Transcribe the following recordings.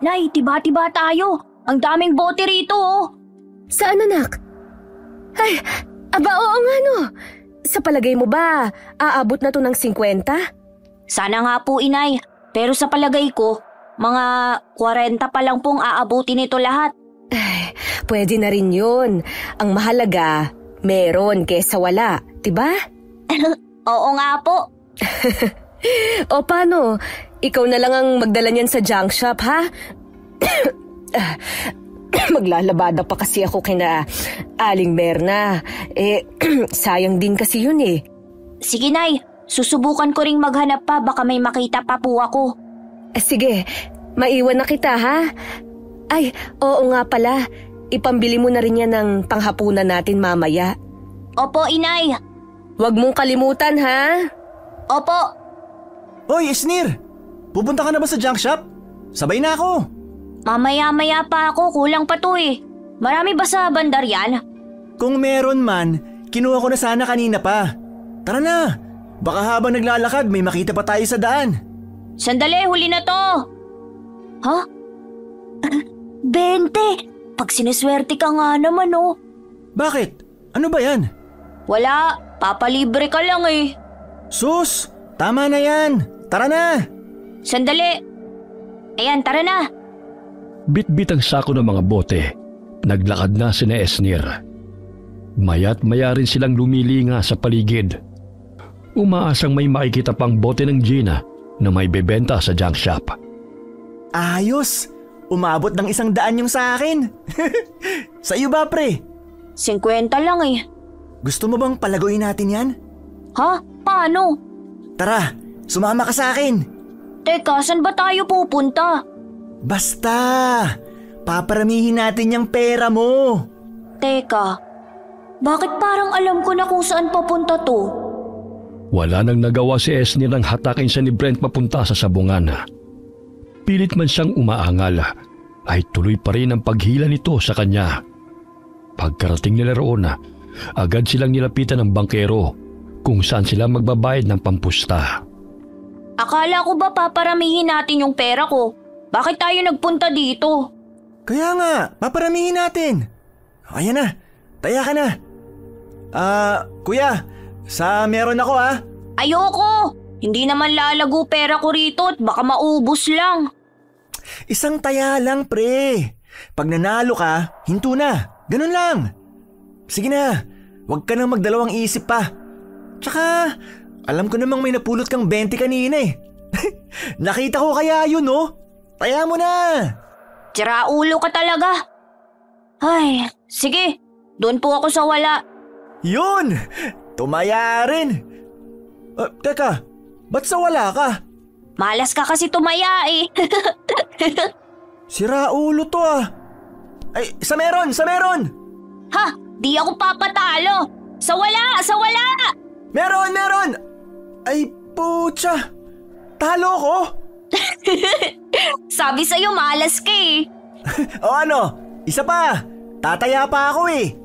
Nay, tiba-tiba tayo. Ang daming bote rito oh. Saan anak? Ay, aba oo nga no. Sa palagay mo ba, aabot na to ng 50? Sana nga po inay, pero sa palagay ko, mga 40 pa lang pong aabutin ito lahat. Ay, pwede na rin yun. Ang mahalaga, meron kesa wala, diba? Oo nga po. O paano? Ikaw na lang ang magdala niyan sa junk shop, ha? Maglalabada pa kasi ako kina Aling Merna. Sayang din kasi yun eh. Sige nay, susubukan ko ring maghanap pa, baka may makita pa po ako. Sige, maiwan na kita ha? Ay, oo nga pala. Ipambili mo na rin yan ng panghapunan natin mamaya. Opo inay. Huwag mong kalimutan ha? Opo. Hoy, Esnir! Pupunta ka na ba sa junk shop? Sabay na ako. Mamaya-maya pa ako, kulang pa to eh. Marami ba sa bandar yan? Kung meron man, kinuha ko na sana kanina pa. Tara na! Baka habang naglalakad may makita pa tayo sa daan. Sandali, huli na to! Ha? 20! Pag siniswerte ka nga naman oh. Bakit? Ano ba yan? Wala, papalibre ka lang eh. Sus! Tama na yan! Tara na! Sandali! Ayan, tara na! Bit-bit ang sako ng mga bote. Naglakad na sina Esnir. Maya't maya rin silang lumilinga sa paligid. Umaasang may makikita pang bote ng Gina na may bebenta sa junk shop. Ayos! Umabot ng 100 yung sa akin. Sa iyo ba, pre? 50 lang eh. Gusto mo bang palaguin natin yan? Ha? Paano? Tara, sumama ka sa akin. Teka, saan ba tayo pupunta? Basta! Paparamihin natin yung pera mo. Teka, bakit parang alam ko na kung saan papunta to? Wala nang nagawa si Esnir nang hatakin siya ni Brent papunta sa sabungan. Pilit man siyang umaangal, ay tuloy pa rin ang paghila nito sa kanya. Pagkarating nila roon, agad silang nilapitan ng bangkero kung saan sila magbabayad ng pampusta. Akala ko ba paparamihin natin yung pera ko? Bakit tayo nagpunta dito? Kaya nga, paparamihin natin. Ayan na, taya ka na. Kuya, meron ako ha. Ayoko! Hindi naman lalago pera ko rito at baka maubos lang. Isang taya lang, pre. Pag nanalo ka, hinto na. Ganun lang. Sige na, huwag ka nang magdalawang isip pa. Tsaka, alam ko namang may napulot kang 20 kanina eh. Nakita ko kaya yun, no? Taya mo na. Tira ulo ka talaga. Ay, sige. Doon po ako sa wala. Yun! Tumaya rin. Teka, ba't sa wala ka? Malas ka kasi tumaya eh. Sira ulo to ah. Ay, sa meron! Ha? Di ako papatalo. Sa wala! Meron! Ay, putya. Talo ko? Sabi sa'yo malas ka eh. O ano? Isa pa. Tataya pa ako eh.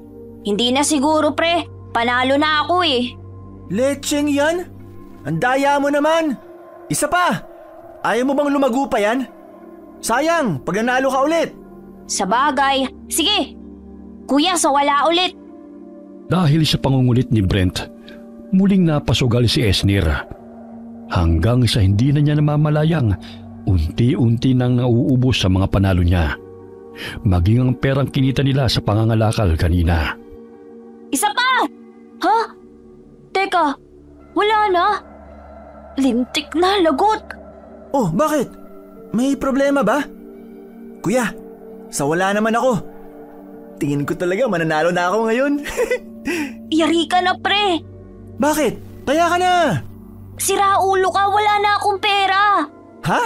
Hindi na siguro pre. Panalo na ako eh. Lecheng yan? Ang daya mo naman. Isa pa. Ayaw mo bang lumago pa yan? Sayang, pag nanalo ka ulit. Sa bagay. Sige. Kuya, sa wala ulit. Dahil sa pangungulit ni Brent, muling napasugal si Esnir. Hanggang sa hindi na niya namamalayang, unti-unti nang nauubos sa mga panalo niya. Maging ang perang kinita nila sa pangangalakal kanina. Isa pa! Ha? Teka, wala na. Lintik na, lagot. Oh, bakit? May problema ba? Kuya, sa wala naman ako. Tingin ko talaga mananalo na ako ngayon. Yari ka na pre. Bakit? Taya ka na. Sira ulo ka, wala na akong pera. Ha?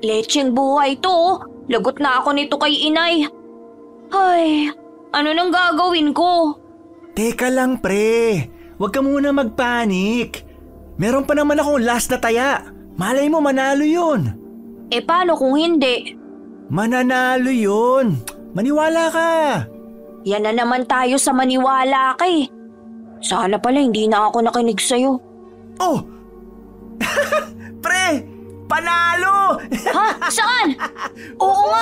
Lecheng buhay to oh. Lagot na ako nito kay inay. Ay, ano nang gagawin ko? Teka lang pre, huwag ka muna magpanik. Meron pa naman akong last na taya. Malay mo manalo yun. Eh paano kung hindi? Mananalo yun. Maniwala ka. Yan na naman tayo sa maniwala ka eh. Sana pala hindi na ako nakinig sa'yo. Oh! Pre! Panalo! Ha? Saan? Oo nga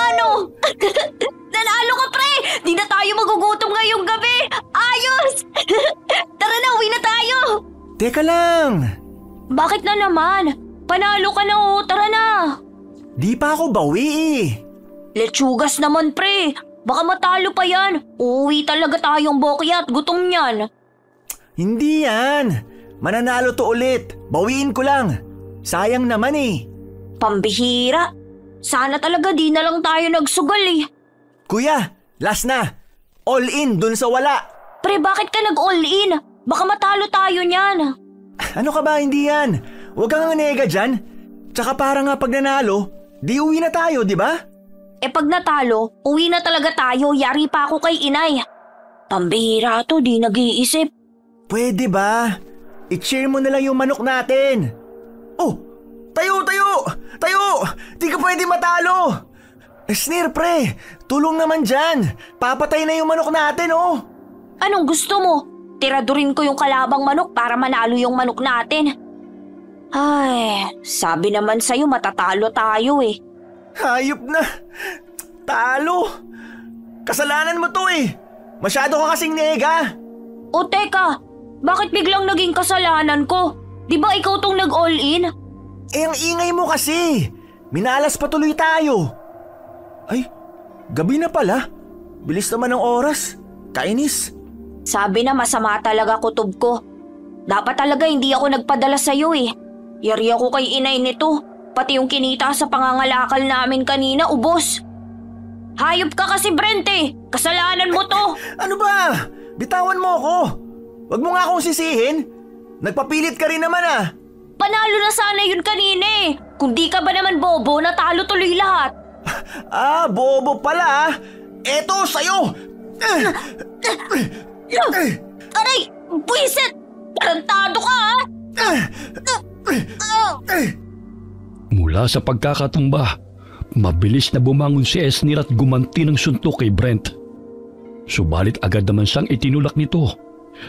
Teka lang! Bakit na naman? Panalo ka na oh, tara na! Di pa ako bawi eh. Lechugas naman pre, baka matalo pa yan. Uuwi talaga tayong bokyat, gutom yan. Hindi yan. Mananalo to ulit. Bawiin ko lang. Sayang naman eh. Pambihira. Sana talaga di na lang tayo nagsugal eh. Kuya, last na. All in dun sa wala. Pre, bakit ka nag-all in? Baka matalo tayo niyan. Ano ka ba, hindi yan? Huwag kang nega dyan. Tsaka para nga pag nanalo, di uwi na tayo, di ba? Eh pag natalo, uwi na talaga tayo. Yari pa ako kay inay. Pambihira to, di nag-iisip. Pwede ba? I-cheer mo na lang yung manok natin. Oh, tayo! Tayo! Di ka pwede matalo! Snir, pre, tulong naman dyan. Papatay na yung manok natin, oh. Anong gusto mo? Tiradurin ko yung kalabang manok para manalo yung manok natin. Ay, sabi naman sa'yo matatalo tayo eh. Hayop na. Talo. Kasalanan mo to eh. Masyado ka kasing nega. O teka, bakit biglang naging kasalanan ko? Di ba ikaw tong nag-all in? Eh ang ingay mo kasi. Minalas patuloy tayo. Ay, gabi na pala. Bilis naman ng oras. Kainis. Sabi na masama talaga kutob ko. Dapat talaga hindi ako nagpadala sa'yo eh. Yari ako kay inay nito. Pati yung kinita sa pangangalakal namin kanina, ubos. Hayop ka kasi, Brent eh. Kasalanan mo to. Ano ba? Bitawan mo ako. Wag mo nga akong sisihin. Nagpapilit ka rin naman ah. Panalo na sana yun kanina eh. Kung di ka ba naman bobo, natalo tuloy lahat. Ah, bobo pala ah. Eto, sa'yo. Aray! Buisit! Tarantado ka ah! Mula sa pagkakatumba, mabilis na bumangon si Esnir at gumanti ng suntok kay Brent. Subalit agad naman siyang itinulak nito,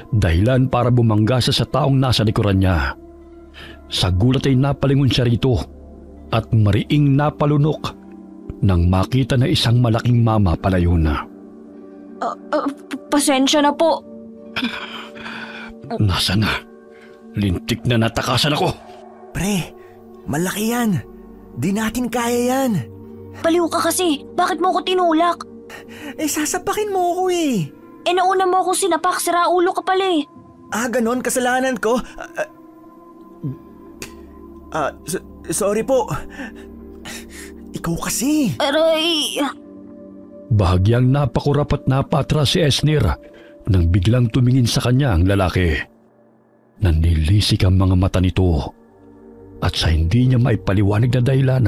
dahilan para bumangga sa taong nasa likuran niya. Sa gulat ay napalingon siya rito at mariing napalunok nang makita na isang malaking mama palayo na. Pasensya na po. Nasa na? Lintik na natakasan ako. Pre, malaki yan. Di natin kaya yan. Baliw ka kasi. Bakit mo ko tinulak? Eh, sasapakin mo ako eh. Eh nauna mo ako sinapak, sira ulo ka pala eh. Ah, ganon, kasalanan ko. Sorry po. Ikaw kasi. Aray! Bahagyang napakurap at napatras si Esnir nang biglang tumingin sa kanya ang lalaki. Nanlilisik ang mga mata nito at sa hindi niya maipaliwanag na dahilan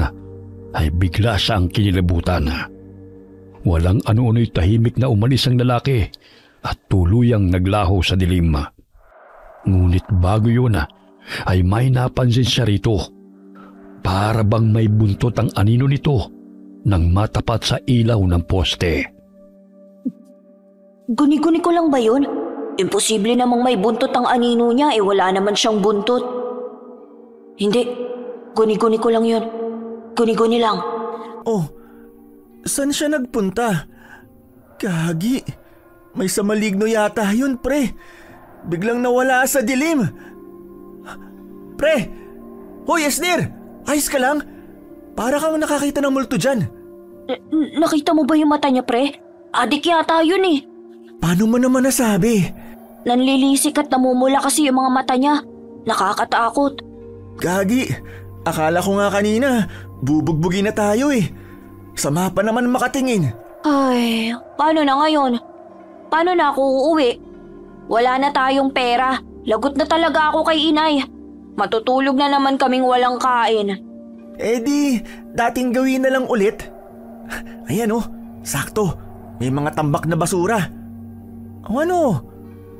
ay bigla siyang kinilabutan. Walang ano-ano'y tahimik na umalis ang lalaki at tuluyang naglaho sa dilim. Ngunit bago yun ay may napansin siya rito. Para bang may buntot ang anino nito nang matapat sa ilaw ng poste. Guni-guni ko lang ba yun? Imposible namang may buntot ang anino niya wala naman siyang buntot. Hindi, guni-guni ko lang yun. Guni-guni lang. Oh, saan siya nagpunta? Gagi, may sa maligno yata yun, pre. Biglang nawala sa dilim. Pre! Hoy, Esnir! Ayos ka lang? Para kang nakakita ng multo dyan. Nakita mo ba yung mata niya, pre? Adik yata yun eh. Paano mo naman nasabi? Nanlilisik at namumula kasi yung mga mata niya. Nakakatakot. Gagi, akala ko nga kanina, bubugbugin na tayo eh. Sama pa naman makatingin. Ay, paano na ngayon? Paano na ako uuwi? Wala na tayong pera. Lagot na talaga ako kay inay. Matutulog na naman kaming walang kain. Eh di, dating gawin na lang ulit. Ayan oh, sakto. May mga tambak na basura. O ano,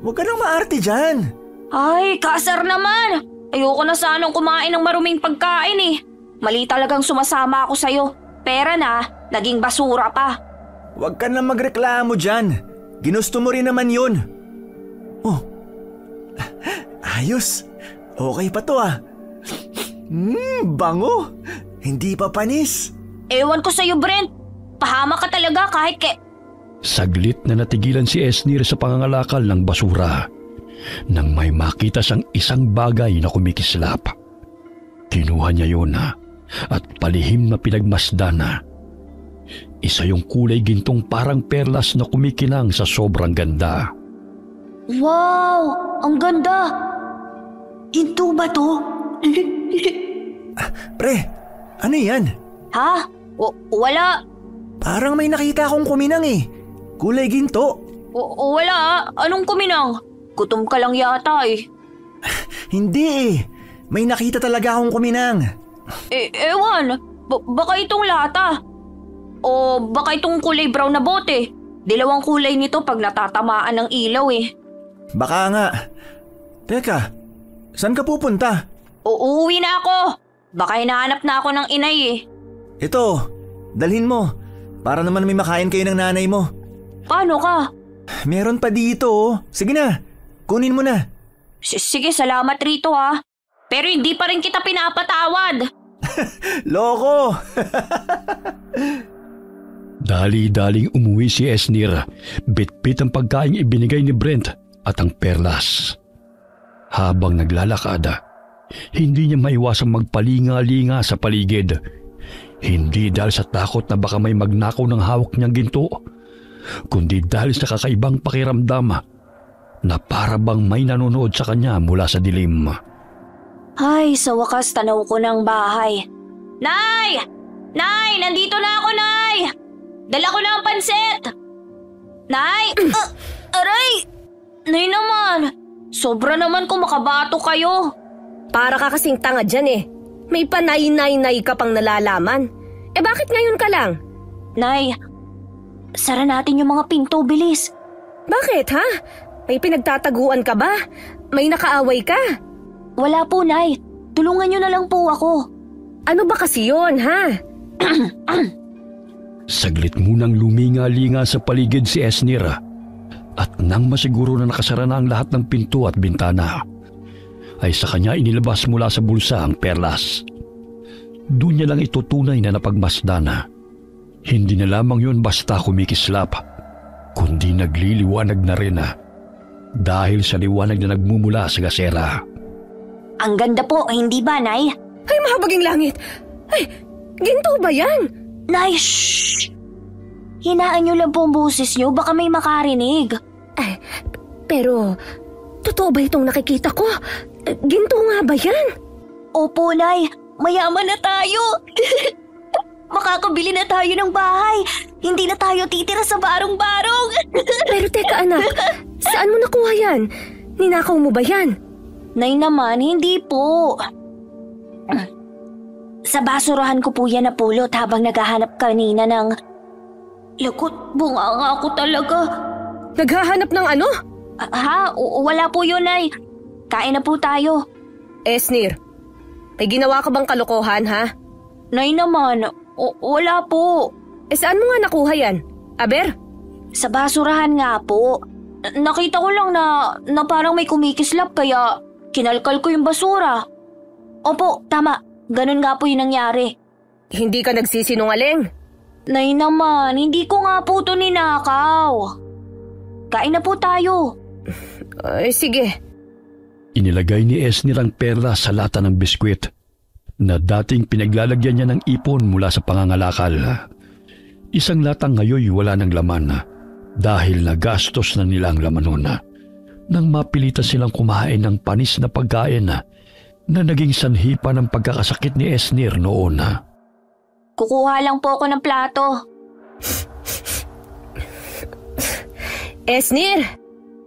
huwag ka nang maarte dyan. Ay, kasar naman. Ayoko na sanang kumain ng maruming pagkain eh. Mali talagang sumasama ako sa'yo. Pera na, naging basura pa. Huwag ka na magreklamo dyan. Ginusto mo rin naman yun. Oh, ayos. Okay pa to ah. Bango. Hindi pa panis. Ewan ko sa'yo, Brent. Pahama ka talaga kahit Saglit na natigilan si Esnir sa pangangalakal ng basura. nang may makita siyang isang bagay na kumikislap. Kinuha niya yun at palihim na pinagmasdan. Isa yung kulay gintong parang perlas na kumikinang sa sobrang ganda. Wow! Ang ganda! Ginto ba to? Pre, ano yan? Ha? Wala. Parang may nakita akong kuminang eh. Kulay ginto. Wala. Anong kuminang? Gutom ka lang yata eh. Hindi eh. May nakita talaga akong kuminang. Ewan. Baka itong lata. O baka itong kulay brown na bote. Dilawang kulay nito pag natatamaan ng ilaw eh. Baka nga. Teka, saan ka pupunta? Uuwi na ako. Baka hinahanap na ako ng inay eh. Ito, dalhin mo. Para naman may makain kayo ng nanay mo. Paano ka? Meron pa dito oh. Sige na, kunin mo na. Sige, salamat rito ha. Pero hindi pa rin kita pinapatawad. Loko! Dali-daling umuwi si Esnir. Bit-bit ang pagkain ibinigay ni Brent at ang perlas. Habang naglalakad, hindi niya maiwasang magpalinga-linga sa paligid. Hindi dahil sa takot na baka may magnakaw ng hawak niyang ginto, kundi dahil sa kakaibang pakiramdam na para bang may nanonood sa kanya mula sa dilim. Ay, sa wakas tanaw ko ng bahay. Nay! Nay! Nandito na ako, Nay! Dala ko na ang pansit! Nay! Aray! Nay naman! Sobra naman kung makabato kayo. Para ka kasing tanga dyan eh. May panay-nay-nay ka pang nalalaman. Bakit ngayon ka lang? Nay, sara natin yung mga pinto, bilis. Bakit ha? May pinagtataguan ka ba? May nakaaway ka? Wala po, Nay. Tulungan niyo na lang po ako. Ano ba kasi yun, ha? Saglit munang luminga-linga sa paligid si Esnir at nang masiguro na nakasara na ang lahat ng pinto at bintana, ay sa kanya inilabas mula sa bulsa ang perlas. Doon niya lang itutunay na napagmasdan. Hindi na lamang yun basta kumikislap, kundi nagliliwanag na rin dahil sa liwanag na nagmumula sa gasera. Ang ganda po, hindi ba, Nay? Ay, mahabaging langit! Ay, ginto ba yan? Nay, shhh! Hinaan niyo lang po ang boses niyo, baka may makarinig. Ay, pero, totoo ba itong nakikita ko? Ginto nga ba yan? Opo, Nay. Mayaman na tayo. Makakabili na tayo ng bahay. Hindi na tayo titira sa barong-barong. Pero teka anak, saan mo nakuha yan? Ninakaw mo ba yan? Nay naman, hindi po. Sa basurahan ko po yan napulot habang naghahanap kanina ng... Lagot, bunganga ako talaga. Naghahanap ng ano? Wala po yun, Nay. Kain na po tayo. Esnir, may ginawa ka bang kalokohan, ha? Nay naman, wala po. Saan mo nga nakuha yan? Aber? Sa basurahan nga po. Nakita ko lang na parang may kumikislap kaya kinalkal ko yung basura. Opo, tama. Ganun nga po yung nangyari. Hindi ka nagsisinungaling? Nay naman, hindi ko nga po ito ninakaw. Kain na po tayo. Ay, sige. Inilagay ni Esnir ang perlas sa lata ng biskwit na dating pinaglalagyan niya ng ipon mula sa pangangalakal. Isang latang ngayoy wala ng laman dahil nagastos na nila ang laman nun. Nang mapilitan silang kumain ng panis na pagkain na naging sanhi pa ng pagkakasakit ni Esnir noon. Kukuha lang po ako ng plato. Esnir!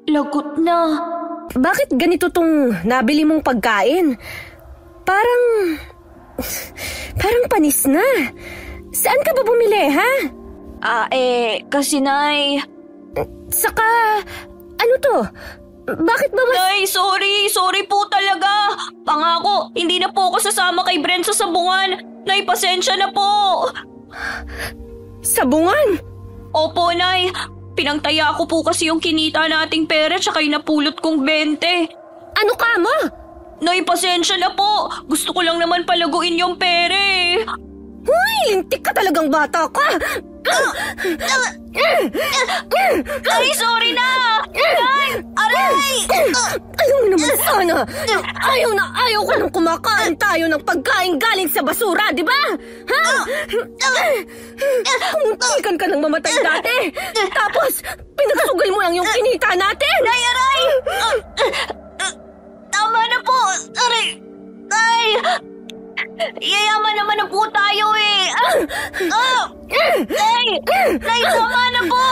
Lagot na. Bakit ganito tong nabili mong pagkain? Parang panis na. Saan ka ba bumili, ha? Kasi Nay... Saka, ano to? Bakit ba Nay, sorry po talaga. Pangako, hindi na po ako sasama kay Brent sa sabungan. Nay, pasensya na po. Sabungan? Opo, Nay. Pinangtaya ko po kasi yung kinita nating pera tsaka yung napulot kong 20. Ano ka mo? Nay, pasensya na po. Gusto ko lang naman palaguin yung pera eh. Uy, lintik ka talagang bata ka. Ay, sorry na. Nay, Ayaw mo naman sana. Ayaw ko nang kumakain tayo ng pagkain galing sa basura, di ba? Ha? Kumuntikan ka nang mamatay dati. Tapos, pinagsugay mo lang yung kinita natin. Nay, aray! Tama na po! Aray! Ay! Yayaman naman na po tayo eh! Nay! Nay, tama na po!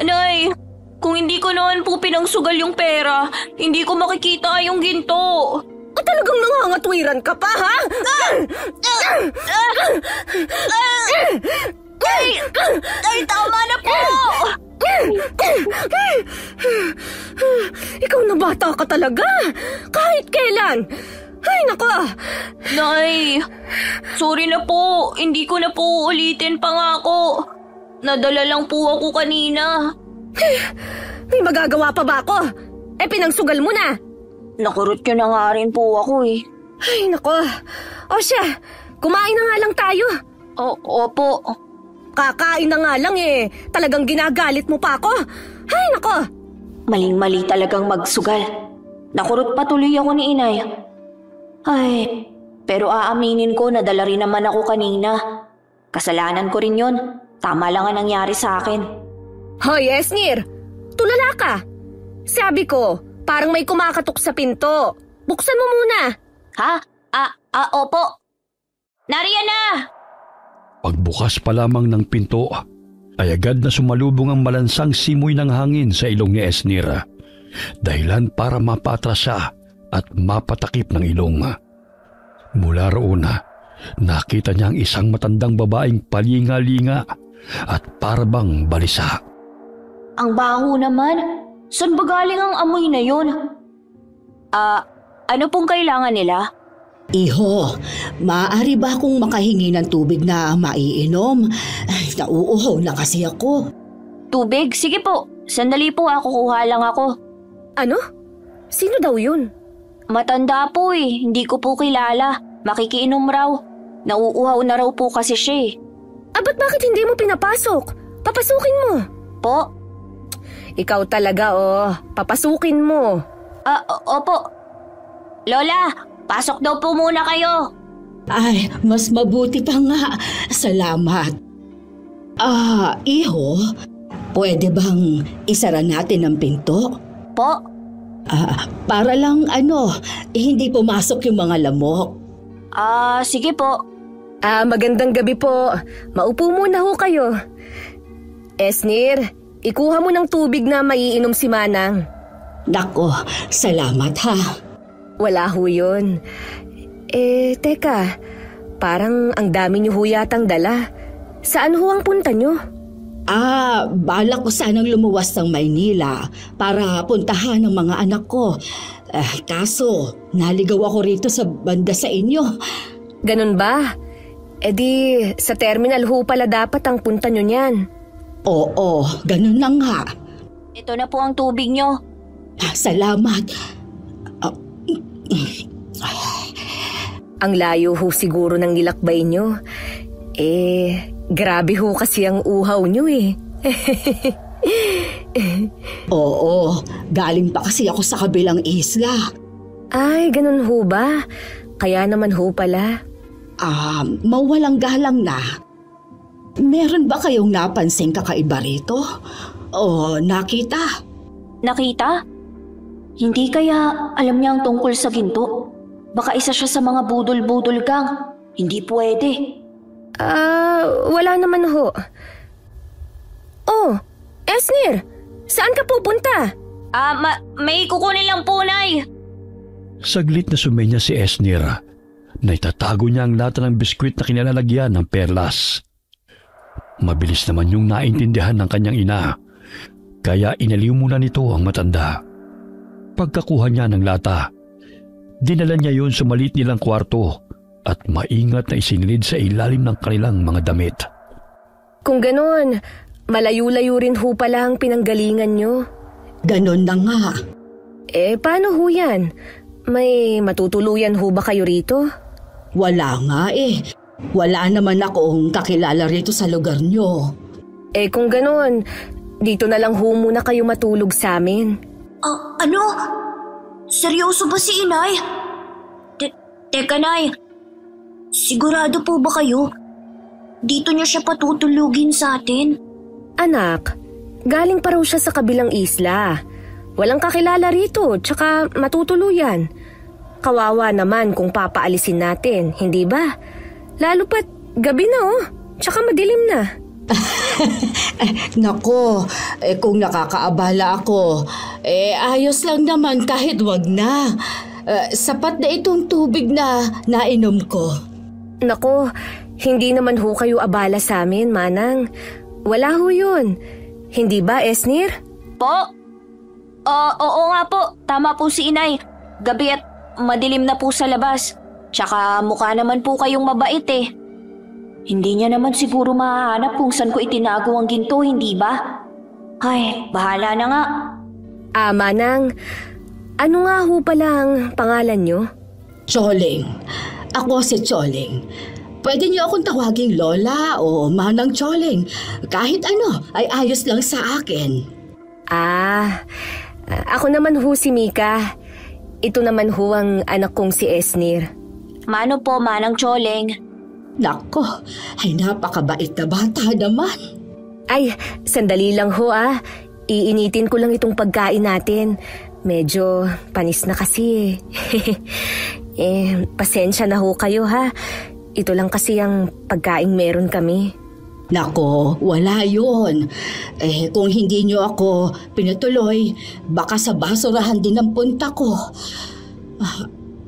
Nay, kung hindi ko naman po pinangsugal yung pera, hindi ko makikita yung ginto. Talagang nangangatwiran ka pa, ha? Ay, tama na po! Ikaw na bata ka talaga. Kahit kailan. Ay, nako. Nay, sorry na po. Hindi ko na po ulitin pa nga ako. Nadala lang po ako kanina. May magagawa pa ba ako? Pinangsugal mo na. Nakurot ka na nga rin po ako eh. Ay, nako. O siya, kumain na nga lang tayo. Opo. Kakain na nga lang eh. Talagang ginagalit mo pa ako. Ay, nako. Maling-mali talagang magsugal. Nakurot pa tuloy ako ni inay. Ay, pero aaminin ko na dala rin naman ako kanina. Kasalanan ko rin yun. Tama lang ang nangyari sa akin. Hoy, Esnir. Tulala ka. Sabi ko, parang may kumakatok sa pinto. Buksan mo muna. Ha? Opo. Nariyan na! Pagbukas pa lamang ng pinto, ay agad na sumalubong ang malansang simoy ng hangin sa ilong ni Esnir. Dahilan para mapatras siya at mapatakip ng ilong. Mula roon, nakita niya ang isang matandang babaeng palinga-linga at parabang balisa. Ang baho naman. Saan ba galing ang amoy na yun? Ano pong kailangan nila? Iho, maaari ba akong makahingi ng tubig na maiinom? Ay, nauuhaw na kasi ako. Tubig? Sige po. Sandali po, kukuha lang ako. Ano? Sino daw yun? Matanda po eh. Hindi ko po kilala. Makikiinom raw. Nauuhaw na raw po kasi siya eh. Ba't bakit hindi mo pinapasok? Papasukin mo. Po? Ikaw talaga papasukin mo. Opo. Lola, pasok daw po muna kayo. Ay, mas mabuti pa nga. Salamat. Iho, pwede bang isara natin ang pinto? Po? Para lang hindi pumasok yung mga lamok. Sige po. Magandang gabi po. Maupo muna ho kayo. Esnir, ikuha mo ng tubig na maiinom si Manang. Nako, salamat ha. Wala ho yun. Teka, parang ang dami niyo ho yatang dala. Saan ho ang punta niyo? Balak ko sanang lumuwas ng Maynila para puntahan ng mga anak ko. Kaso, naligaw ako rito sa banda sa inyo. Ganun ba? Di, sa terminal ho pala dapat ang punta niyo niyan. Oo, ganun na nga. Ito na po ang tubig niyo. Salamat. Ang layo ho siguro ng nilakbay niyo. Grabe ho kasi ang uhaw niyo eh. Oo, galing pa kasi ako sa kabilang isla. Ay, ganun ho ba? Kaya naman ho pala. Mawalang galang na. Meron ba kayong napansing kakaiba rito? O nakita? Nakita? Hindi kaya alam niya ang tungkol sa ginto? Baka isa siya sa mga budol-budol gang. Hindi pwede. Wala naman ho. Oh, Esnir, saan ka pupunta? May kukunin lang po, Nay. Saglit na sumenya si Esnir. Naitatago niya ang lata ng biskwit na kinalalagyan ng perlas. Mabilis naman yung naintindihan ng kanyang ina. Kaya inaliw muna nito ang matanda. Pagkakuha niya ng lata, dinala niya yun sa maliit nilang kwarto at maingat na isinilid sa ilalim ng kanilang mga damit. Kung ganon, malayo-layo rin ho pala ang pinanggalingan nyo. Ganon na nga. Paano ho yan? May matutuluyan ho ba kayo rito? Wala nga Wala naman akong kakilala rito sa lugar nyo. Kung ganon, dito na lang ho muna kayo matulog sa amin. Ano? Seryoso ba si inay? Teka, Nay. Sigurado po ba kayo? Dito niyo siya patutulugin sa atin? Anak, galing pa raw siya sa kabilang isla. Walang kakilala rito, tsaka matutuluyan. Kawawa naman kung papaalisin natin, hindi ba? Lalo pat gabi na tsaka madilim na. Nako, kung nakakaabala ako, ayos lang naman kahit wag na. Sapat na itong tubig na nainom ko. Nako, hindi naman ho kayo abala sa amin, Manang. Wala ho yun. Hindi ba, Esnir? Po? Oo nga po. Tama po si inay. Gabi at madilim na po sa labas. Tsaka mukha naman po kayong mabait eh. Hindi niya naman siguro mahahanap kung saan ko itinago ang ginto, hindi ba? Ay, bahala na nga. Manang, ano nga ho pala ang pangalan nyo? Choling. Ako si Choling. Pwede niyo akong tawaging Lola o Manang Choling. Kahit ano ay ayos lang sa akin. Ako naman ho si Mika. Ito naman ho ang anak kong si Esnir. Mano po, Manang Choling? Nako, ay napakabait na bata naman. Ay, sandali lang ho Iinitin ko lang itong pagkain natin. Medyo panis na kasi pasensya na ho kayo ha. Ito lang kasi ang pagkain meron kami. Nako, wala yun. Kung hindi niyo ako pinatuloy, baka sa basurahan din ang punta ko.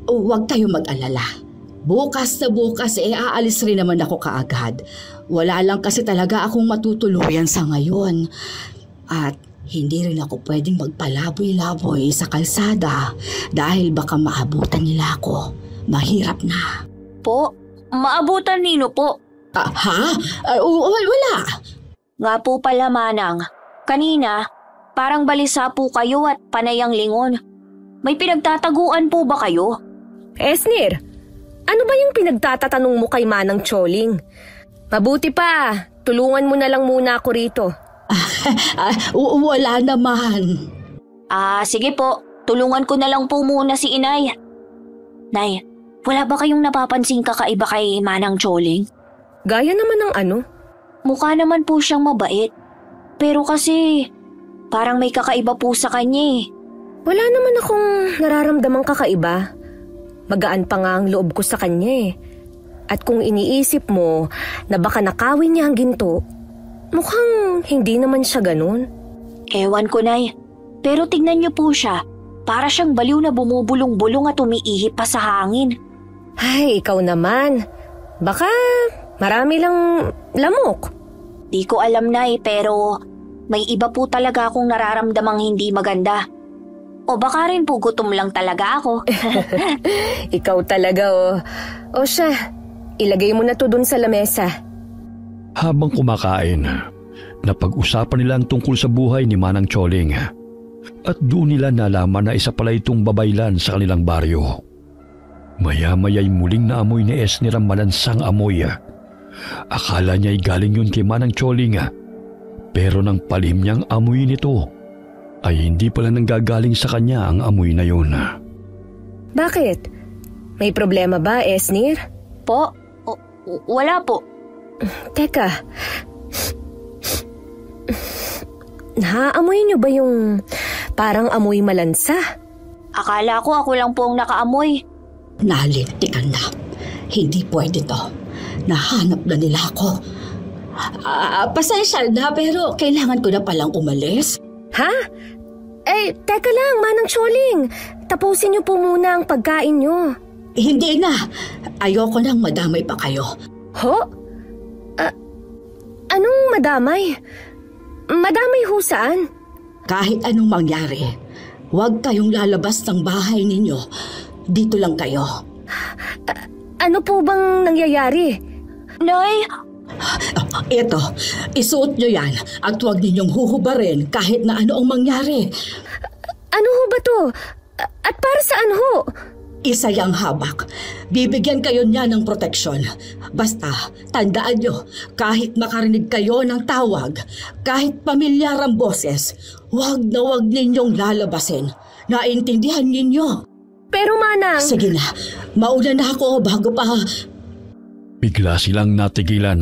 Huwag kayo mag-alala. Bukas na bukas, aalis rin naman ako kaagad. Wala lang kasi talaga akong matutuluyan sa ngayon. At hindi rin ako pwedeng magpalaboy-laboy sa kalsada dahil baka maabutan nila ako. Mahirap na. Po? Maabutan nino po? Wala. Nga po pala, Manang. Kanina, parang balisa po kayo at panayang lingon. May pinagtataguan po ba kayo? Esnir, ano ba yung pinagtatatanong mo kay Manang Choling? Mabuti pa, tulungan mo na lang muna ako rito. Wala naman. Sige po. Tulungan ko na lang po muna si inay. Nay, wala ba kayong napapansing kakaiba kay Manang Choling? Gaya naman ng ano? Mukha naman po siyang mabait. Pero kasi, parang may kakaiba po sa kanya. Wala naman akong nararamdamang kakaiba. Magaan pa nga ang loob ko sa kanya. At kung iniisip mo na baka nakawin niya ang ginto, mukhang hindi naman siya ganun. Ewan ko, Nay. Pero tignan niyo po siya. Para siyang baliw na bumubulong-bulong at umiihip pa sa hangin. Ay, ikaw naman. Baka marami lang lamok. Di ko alam, Nay, pero may iba po talaga akong nararamdamang hindi maganda. O baka rin po gutom lang talaga ako. Ikaw talaga, O siya, ilagay mo na to dun sa lamesa. Habang kumakain, napag-usapan nila ang tungkol sa buhay ni Manang Choling. At doon nila nalaman na isa pala itong babaylan sa kanilang baryo. Maya-maya'y muling naamoy ni Esnir ang malansang amoy. Akala niya'y galing yun kay Manang Choling. Pero nang palim niyang amoy nito, ay hindi pala nanggagaling sa kanya ang amoy na yun. Bakit? May problema ba, Esnir? Po? Wala po. Teka. Naaamoy niyo ba yung parang amoy malansa? Akala ko ako lang po ang nakaamoy. Nalintikan na. Hindi pwede to. Nahanap na nila ako. Pasensya na pero kailangan ko na palang umalis. Ha? Teka lang, Manang Choling. Tapusin niyo po muna ang pagkain niyo. Hindi na. Ayoko nang madamay pa kayo. Ho? Anong madamay? Madamay ho saan? Kahit anong mangyari, huwag kayong lalabas ng bahay ninyo. Dito lang kayo. Ano po bang nangyayari? Nay! Ito, isuot nyo yan at huwag ninyong huhubarin kahit na ano ang mangyari. Ano ho ba to? At para saan ho? Isa yang habak. Bibigyan kayo niya ng proteksyon. Basta, tandaan nyo, kahit makarinig kayo ng tawag, kahit pamilyar ang boses, huwag ninyong lalabasin. Naintindihan ninyo? Pero Manang… Sige na, mauna na ako bago pa… Bigla silang natigilan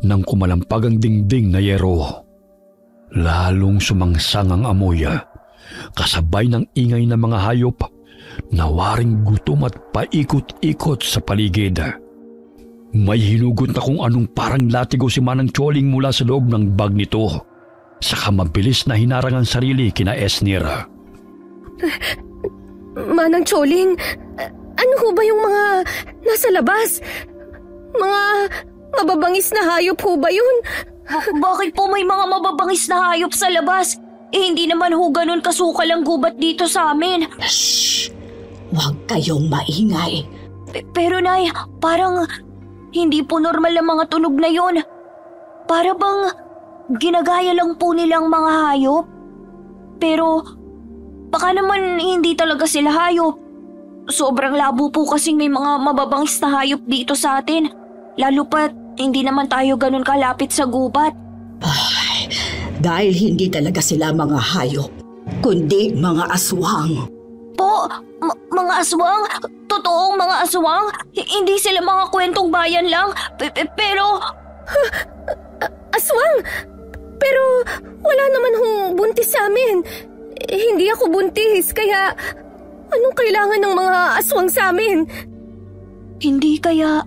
nang kumalampag ang dingding na yero. Lalong sumangsang ang amoy, kasabay ng ingay ng mga hayop na waring gutom at paikot-ikot sa paligid. May hinugot na kung anong parang latigo si Manang Choling mula sa loob ng bag nito. Saka mabilis na hinarang ang sarili kina Esnir. Manang Choling, ano ho ba yung mga nasa labas? Mga mababangis na hayop ho ba yun? Bakit po may mga mababangis na hayop sa labas? Hindi naman ho ganun kasukal ang gubat dito sa amin. Shhh! Huwag kayong maingay. Pero Nay, parang hindi po normal ang mga tunog na yon. Para bang ginagaya lang po nilang mga hayop. Pero baka naman hindi talaga sila hayop. Sobrang labo po kasing may mga mababangis na hayop dito sa atin. Lalo pat hindi naman tayo ganun kalapit sa gubat. Ay, dahil hindi talaga sila mga hayop, kundi mga aswang. Po, mga aswang? Totoong mga aswang? Hindi sila mga kwentong bayan lang? Pero… Aswang? Pero wala naman hong buntis sa amin. Hindi ako buntis, kaya anong kailangan ng mga aswang sa amin? Hindi kaya…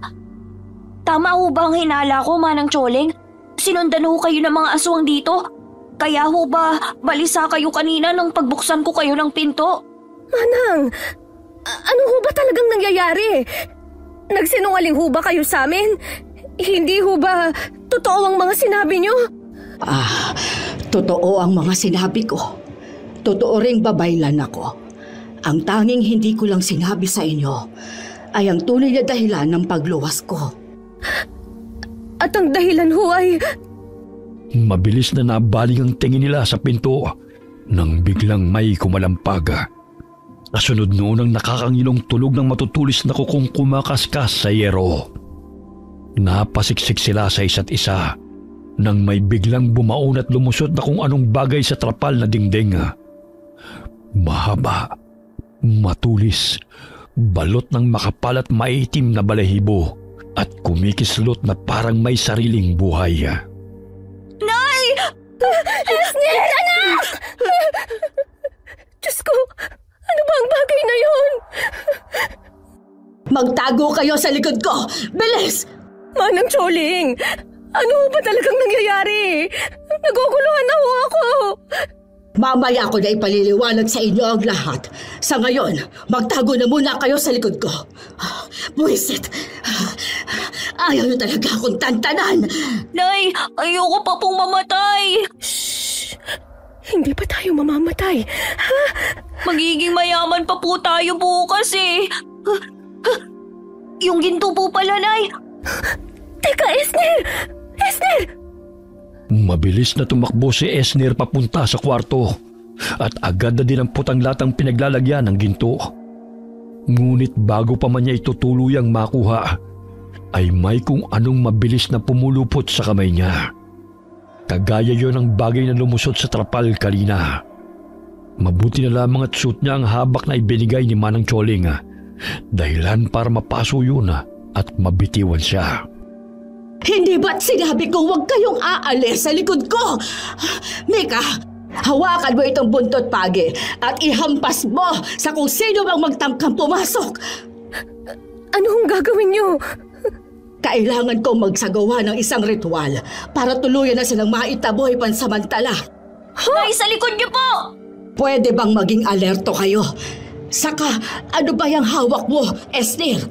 Tama ho ba ang hinala ko, Manang Choling? Sinundan ho kayo ng mga aswang dito? Kaya ho ba balisa kayo kanina nang pagbuksan ko kayo ng pinto? Manang, ano ho ba talagang nangyayari? Nagsinungaling ho ba kayo sa amin? Hindi ho ba totoo ang mga sinabi niyo? Totoo ang mga sinabi ko. Totoo ring babaylan ako. Ang tanging hindi ko lang sinabi sa inyo ay ang tunay na dahilan ng pagluwas ko. At ang dahilan ho ay… Mabilis na nabaling ang tingin nila sa pinto nang biglang may kumalampag. Kasunod noon ang nakakangilong tunog ng matutulis na kukong kumakaskas sa yero. Napasiksik sila sa isa't isa nang may biglang bumaon at lumusot na kung anong bagay sa trapal na dingding. Mahaba, matulis, balot ng makapal at maitim na balahibo at kumikislot na parang may sariling buhay. Nay! Esnir, anak! Diyos ko, ano ba ang bagay na yon? Magtago kayo sa likod ko! Bilis! Manang Choling, ano ba talagang nangyayari? Naguguluhan na ho ako. Mamaya ko na ipaliliwanag sa inyo ang lahat. Sa ngayon, magtago na muna kayo sa likod ko. Buwisit! Ayaw niyo talaga akong tantanan! Nay, ayoko pa pong mamatay! Shh! Hindi pa tayo mamamatay. Ha? Magiging mayaman pa po tayo bukas eh. Yung ginto po pala, Nay. Teka, Esnir! Esnir! Mabilis na tumakbo si Esnir papunta sa kwarto at agad na dinampot ang latang pinaglalagyan ng ginto. Ngunit bago pa man niya ito tuluyang makuha, ay may kung anong mabilis na pumulupot sa kamay niya. Kagaya yon ang bagay na lumusot sa trapal kanina. Mabuti na lamang at suit niya ang habak na ibinigay ni Manang Choling, dahilan para mapaso yun at mabitiwan siya. Hindi ba't sinabi ko huwag kayong aalis sa likod ko? Mika, hawakan mo itong buntot pagi at ihampas mo sa kung sino bang magtangkang pumasok. Ano hong gagawin niyo? Kailangan kong magsagawa ng isang ritual para tuluyan na silang maitaboy pansamantala. Nay, sa likod niyo po! Pwede bang maging alerto kayo? Saka, ano ba yung hawak mo, Esnir?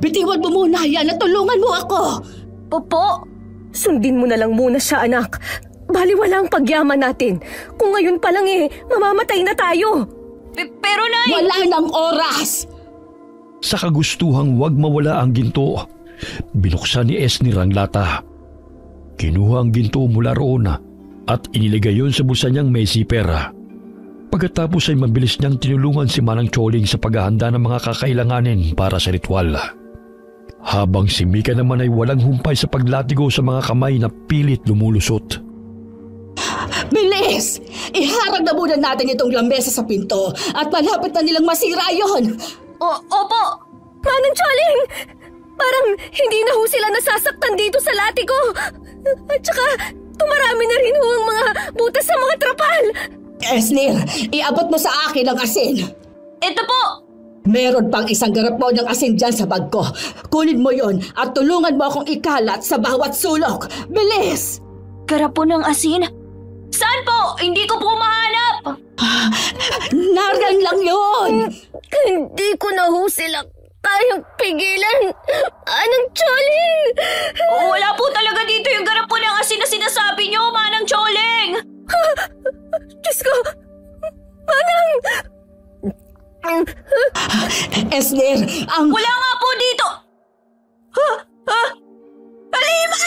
Bitiwan mo muna yan at tulungan mo ako. Popo? Sundin mo na lang muna siya, anak. Baliwala ang pagyaman natin. Kung ngayon pa lang mamamatay na tayo. Pero Nay… Wala nang oras! Sa kagustuhang wag mawala ang ginto, binuksan ni Esnir ang lata. Kinuha ang ginto mula roon at iniligay yon sa bulsa niyang may zipper. Pagkatapos ay mabilis niyang tinulungan si Manang Choling sa paghahanda ng mga kakailanganin para sa ritual. Habang si Mika naman ay walang humpay sa paglatigo sa mga kamay na pilit lumulusot. Bilis! Iharag na muna natin itong lamesa sa pinto at malapit na nilang masira yon. Opo! Manang Choling! Parang hindi na ho sila nasasaktan dito sa latigo. At saka, tumarami na rin ho ang mga butas sa mga trapal. Esnir, iabot mo sa akin ang asin. Ito po! Meron pang isang garapon ng asin dyan sa bag ko. Kunin mo yon at tulungan mo akong ikalat sa bawat sulok. Bilis! Garapon ng asin? Saan po? Hindi ko po mahanap! Nariyan lang yun! Hindi ko na ho sila kayang pigilan. Manang Choling! Wala po talaga dito yung garapon ng asin na sinasabi niyo, Manang Choling! Diyos ko! Manang! Esnir, ang... Wala nga po dito! Halima!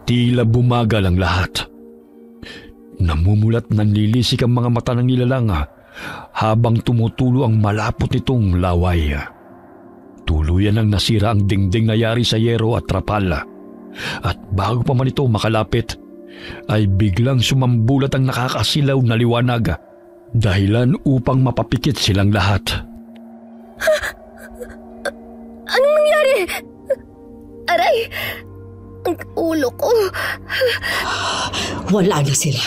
Tila bumagal ang lahat. Namumulat nanlilisik ang mga mata ng nilalang habang tumutulo ang malapot nitong laway. Tuluyan ang nasira ang dingding na yari sa yero at trapal. At bago pa man ito makalapit, ay biglang sumambulat ang nakakasilaw na liwanag, dahilan upang mapapikit silang lahat. Anong nangyari? Aray! Ang ulo ko. Wala na sila.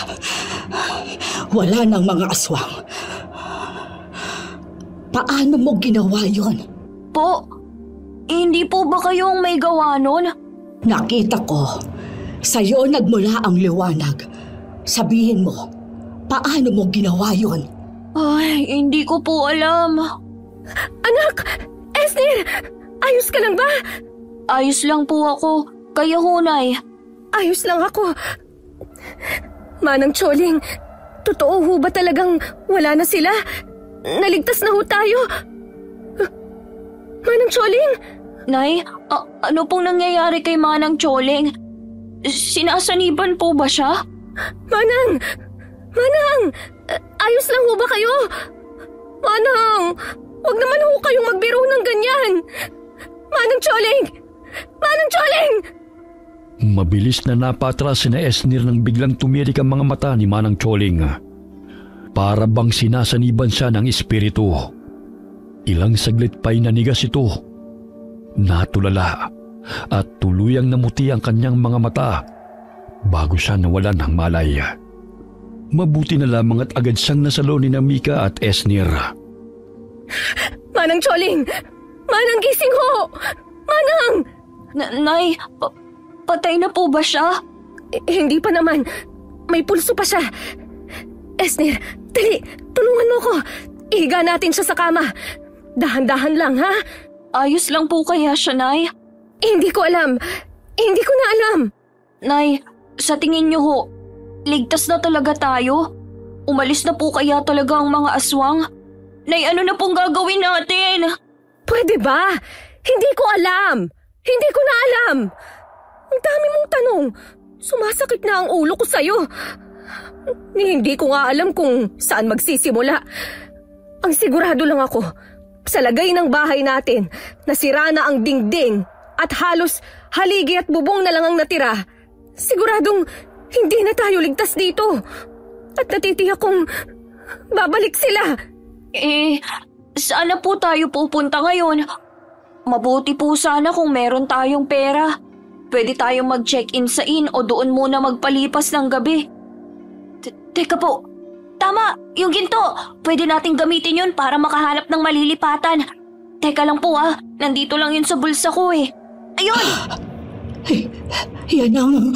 Wala nang mga aswang. Paano mo ginawa yon? Po, hindi po ba kayong may gawa nun? Nakita ko. Sa'yo nagmula ang liwanag. Sabihin mo, paano mo ginawa yon? Ay, hindi ko po alam. Anak! Esnir! Ayos ka lang ba? Ayos lang po ako. Kaya hunay. Ayos lang ako. Manang Choling, totoo ho ba talagang wala na sila? Naligtas na ho tayo? Manang Choling? Nay, ano pong nangyayari kay Manang Choling? Sinasaniban po ba siya? Manang! Manang! Ayos lang ho ba kayo? Manang! Huwag naman ho kayong magbiro ng ganyan! Manang Choling! Manang Choling! Mabilis na napatras sina Esnir nang biglang tumirik ang mga mata ni Manang Choling. Para bang sinasaniban siya ng espiritu. Ilang saglit pa'y nanigas ito. Natulala at tuluyang namuti ang kanyang mga mata bago siya nawalan ng malay. Mabuti na lamang at agad siyang nasalo ni Mika at Esnir. Manang Choling! Manang gising ho! Manang! Nay, patay na po ba siya? Hindi pa naman. May pulso pa siya. Esnir, dali, tulungan mo ko. Ihiga natin siya sa kama. Dahan-dahan lang, ha? Ayos lang po kaya siya, Nay? Hindi ko alam. Hindi ko na alam. Nay, sa tingin niyo ho, ligtas na talaga tayo? Umalis na po kaya talaga ang mga aswang? Nay, ano na pong gagawin natin? Pwede ba? Hindi ko alam. Hindi ko na alam. Ang dami mong tanong. Sumasakit na ang ulo ko sa'yo. Hindi ko nga alam kung saan magsisimula. Ang sigurado lang ako, sa lagay ng bahay natin, nasira na ang dingding at halos haligi at bubong na lang ang natira. Siguradong hindi na tayo ligtas dito. At natitiyak kong babalik sila. Saan na po tayo pupunta ngayon? Mabuti po sana kung meron tayong pera. Pwede tayong mag-check-in sa inn o doon muna magpalipas ng gabi. Teka po, tama, yung ginto. Pwede nating gamitin yun para makahanap ng malilipatan. Teka lang po nandito lang yun sa bulsa ko eh. Ayun! Yan ang...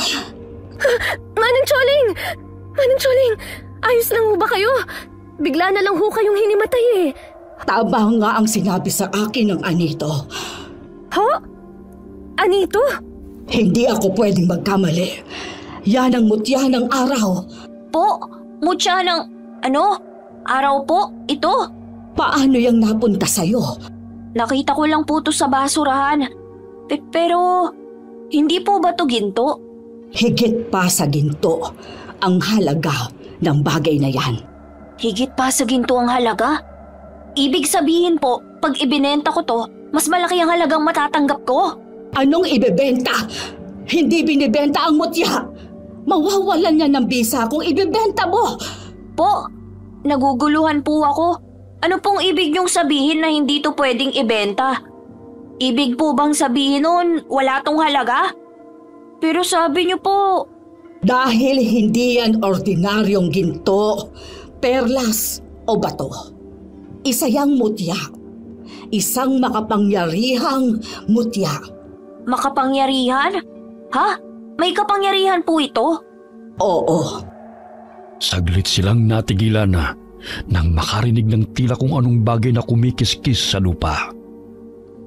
Manang Choling! Manang Choling, ayos lang ho ba kayo? Bigla na lang ho kayong hinimatay eh. Tama nga ang sinabi sa akin ng anito. Ho? Anito? Hindi ako pwedeng magkamali. Yan ang mutya ng araw. Po, mutya ng... Araw po? Ito? Paano yung napunta sa'yo? Nakita ko lang po to sa basurahan. Pero, hindi po ba to ginto? Higit pa sa ginto ang halaga ng bagay na yan. Higit pa sa ginto ang halaga? Ibig sabihin po, pag ibinenta ko to, mas malaki ang halagang matatanggap ko. Anong ibebenta? Hindi binibenta ang mutya. Mawawalan niya ng bisa kung ibebenta mo. Po, naguguluhan po ako. Ano pong ibig niyong sabihin na hindi to pwedeng ibenta? Ibig po bang sabihin nun, wala tong halaga? Pero sabi niyo po... Dahil hindi yan ordinaryong ginto, perlas o bato. Isa yang mutya. Isang makapangyarihang mutya. Makapangyarihan? Ha? May kapangyarihan po ito? Oo. Saglit silang natigilan nang makarinig ng tila kung anong bagay na kumikiskis sa lupa.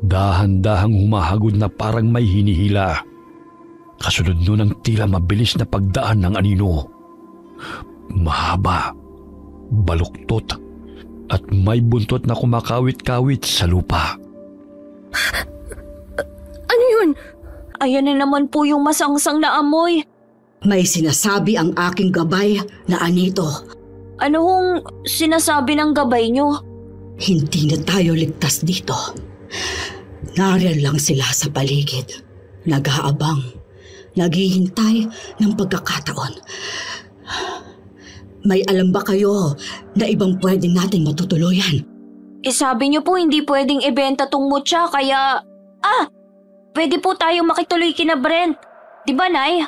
Dahan-dahang humahagod na parang may hinihila. Kasunod nun ang tila mabilis na pagdaan ng anino. Mahaba, baluktot, at may buntot na kumakawit-kawit sa lupa. Ano yun? Ayan na naman po yung masangsang na amoy. May sinasabi ang aking gabay na anito. Ano hong sinasabi ng gabay niyo? Hindi na tayo ligtas dito. Nariyan lang sila sa paligid. Nag-aabang. Naghihintay ng pagkakataon. May alam ba kayo na ibang pwedeng nating matutuluyan? Sabi niyo po hindi pwedeng ibenta tong mutya kaya... pwede po tayong makituloy kina Brent. Di ba, Nay?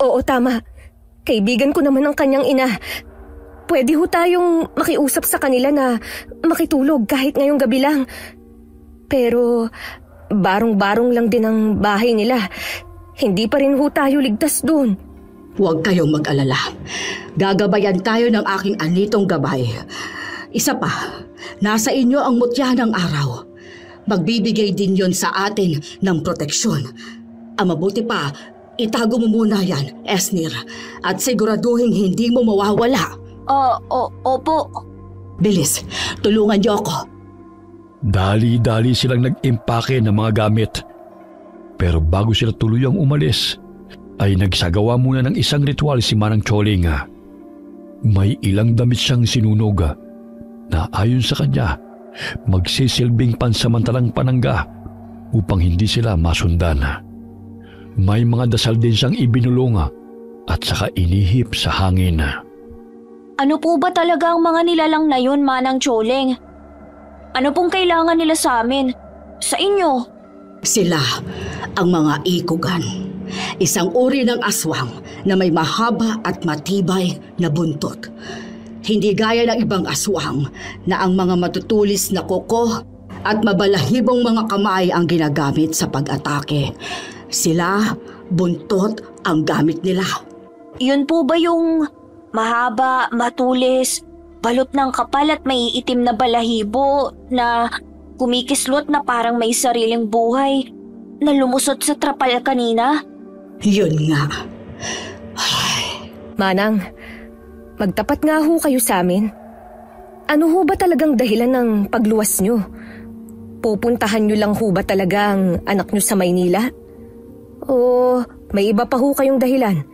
Oo, tama. Kaibigan ko naman ang kanyang ina. Pwede ho tayong makiusap sa kanila na makitulog kahit ngayong gabi lang. Pero barong-barong lang din ang bahay nila. Hindi pa rin ho tayo ligtas doon. Huwag kayong mag-alala. Gagabayan tayo ng aking anitong gabay. Isa pa, nasa inyo ang mutya ng araw. Magbibigay din yon sa atin ng proteksyon. Ang mabuti pa, itago mo muna yan, Esnir. At siguraduhin hindi mo mawawala. Opo. Bilis, tulungan niyo ako. Dali-dali silang nag-impake ng mga gamit. Pero bago sila tuluyang umalis, ay nagsagawa muna ng isang ritual si Manang Choling. May ilang damit siyang sinunog na ayon sa kanya, magsisilbing pansamantalang panangga upang hindi sila masundan. May mga dasal din siyang ibinulong at saka inihip sa hangin. Ano po ba talaga ang mga nilalang na yun, Manang Choling? Ano pong kailangan nila sa amin? Sa inyo? Sila ang mga ikugan. Isang uri ng aswang na may mahaba at matibay na buntot. Hindi gaya ng ibang aswang na ang mga matutulis na kuko at mabalahibong mga kamay ang ginagamit sa pag-atake. Sila, buntot ang gamit nila. Yun po ba yung mahaba, matulis, balot ng kapal at may itim na balahibo na kumikislot na parang may sariling buhay na lumusot sa trapal kanina? Yun nga. Manang, magtapat nga ho kayo sa amin. Ano ho ba talagang dahilan ng pagluwas nyo? Pupuntahan nyo lang ho ba talaga ang anak nyo sa Maynila? O may iba pa ho kayong dahilan?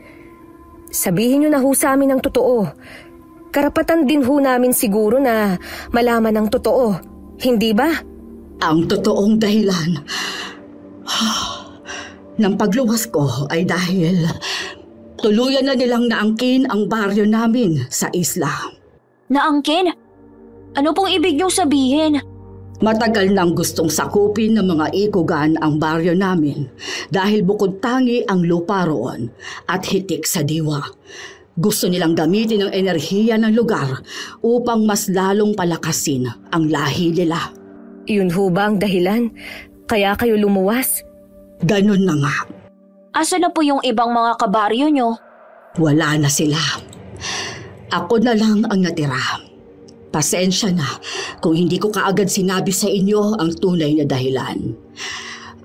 Sabihin nyo na ho sa amin ang totoo. Karapatan din ho namin siguro na malaman ang totoo. Hindi ba? Ang totoong dahilan ng pagluwas ko ay dahil tuluyan na nilang naangkin ang baryo namin sa isla. Naangkin? Ano pong ibig niyong sabihin? Matagal nang gustong sakupin ng mga ikugan ang baryo namin dahil bukod tangi ang lupa roon at hitik sa diwa. Gusto nilang gamitin ang enerhiya ng lugar upang mas lalong palakasin ang lahi nila. Yun ho ba ang dahilan? Kaya kayo lumuwas? Ganun na nga. Asa na po yung ibang mga kabaryo nyo? Wala na sila. Ako na lang ang natira. Pasensya na kung hindi ko kaagad sinabi sa inyo ang tunay na dahilan.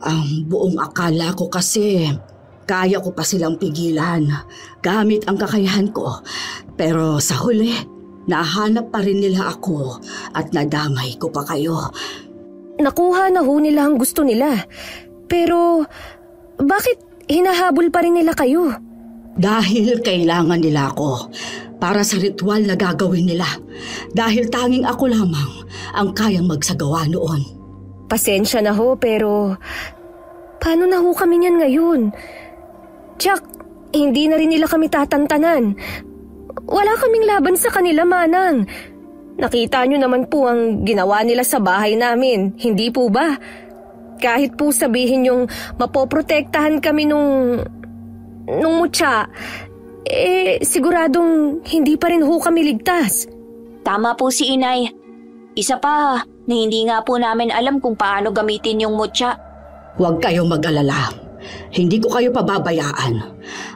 Ang buong akala ko kasi kaya ko pa silang pigilan gamit ang kakayahan ko. Pero sa huli, nahanap pa rin nila ako at nadamay ko pa kayo. Nakuha na ho nila ang gusto nila. Pero bakit hinahabol pa rin nila kayo? Dahil kailangan nila ako para sa ritual na gagawin nila. Dahil tanging ako lamang ang kayang magsagawa noon. Pasensya na ho, pero paano na ho kami niyan ngayon? Tsak, hindi na rin nila kami tatantanan. Wala kaming laban sa kanila, Manang. Nakita nyo naman po ang ginawa nila sa bahay namin, hindi po ba? Kahit po sabihin yung mapoprotektahan kami nung mutya, siguradong hindi pa rin ho kami ligtas. Tama po si Inay. Isa pa, na hindi nga po namin alam kung paano gamitin yung mutya. Huwag kayong mag-alala. Hindi ko kayo pababayaan.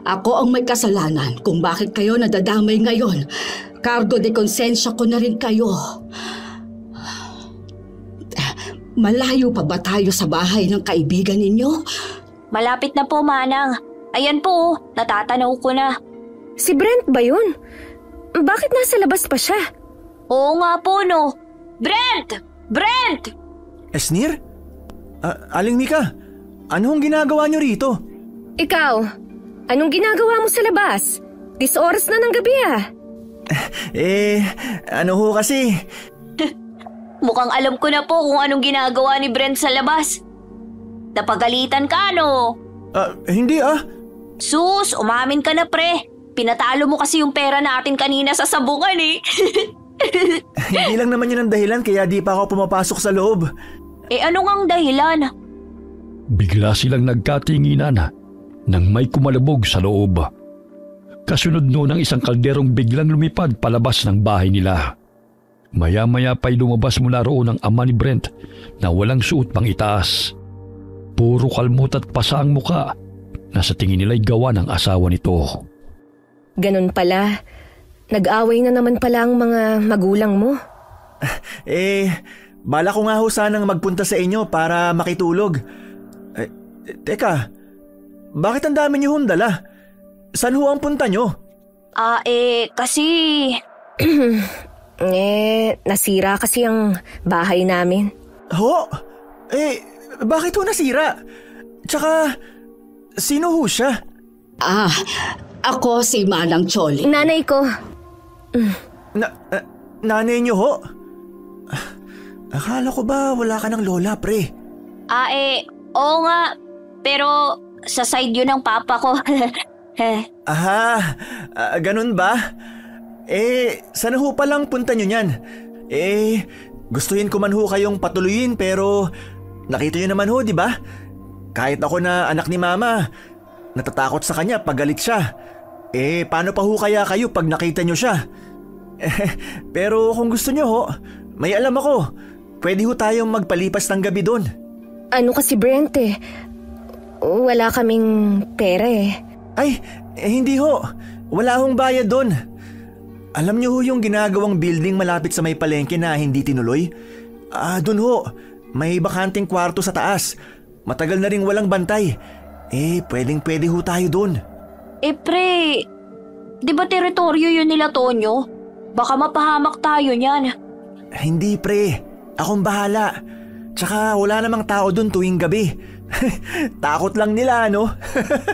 Ako ang may kasalanan kung bakit kayo nadadamay ngayon. Cargo de konsensya ko na rin kayo. Malayo pa ba tayo sa bahay ng kaibigan ninyo? Malapit na po, Manang. Ayan po, natatanaw ko na. Si Brent ba yun? Bakit nasa labas pa siya? Oo nga po, no. Brent! Brent! Esnir? Aling Mika, anong ginagawa niyo rito? Ikaw, anong ginagawa mo sa labas? 10 oras na ng gabi ah. Ano ho kasi? Mukhang alam ko na po kung anong ginagawa ni Brent sa labas. Napagalitan ka, no? Hindi ah. Sus, umamin ka na, pre. Pinatalo mo kasi yung pera natin kanina sa sabungan eh. Hindi lang naman yun ang dahilan kaya di pa ako pumapasok sa loob. Ano ngang dahilan? Bigla silang nagkatinginan nang may kumalabog sa loob. Kasunod noon ang isang kalderong biglang lumipad palabas ng bahay nila. Maya-maya pa'y lumabas mula roon ang ama ni Brent na walang suot pang itaas. Puro kalmot at pasa ang muka na sa tingin nila'y gawa ng asawa nito. Ganun pala. Nag-away na naman pala ang mga magulang mo. Bala ko nga ho sanang magpunta sa inyo para makitulog. Teka, bakit ang dami niyo dala? Saan ho ang punta niyo? Kasi... nasira kasi ang bahay namin. Ho? Bakit ho nasira? Tsaka, sino ho siya? Ako si Manang Choli. Nanay ko. Nanay niyo ho? Akala ko ba wala ka ng lola, pre? Oo nga. Pero sa side yun ng papa ko. Ganun ba? Sana ho palang punta nyo niyan. Gustuhin ko man ho kayong patuloyin pero nakita nyo naman ho, di ba? Kahit ako na anak ni mama, natatakot sa kanya pag galit siya. Paano pa ho kaya kayo pag nakita nyo siya? Pero kung gusto nyo ho, may alam ako. Pwede ho tayong magpalipas ng gabi doon. Ano kasi Brent wala kaming pera Hindi ho. Wala hong bayad doon. Alam niyo ho yung ginagawang building malapit sa may palengke na hindi tinuloy? Doon ho. May bakanting kwarto sa taas. Matagal na ring walang bantay. Pwedeng-pwede ho tayo doon. Pre, di ba teritoryo yun nila Tonyo? Baka mapahamak tayo niyan. Hindi pre, akong bahala. Tsaka wala namang tao doon tuwing gabi. Takot lang nila, no?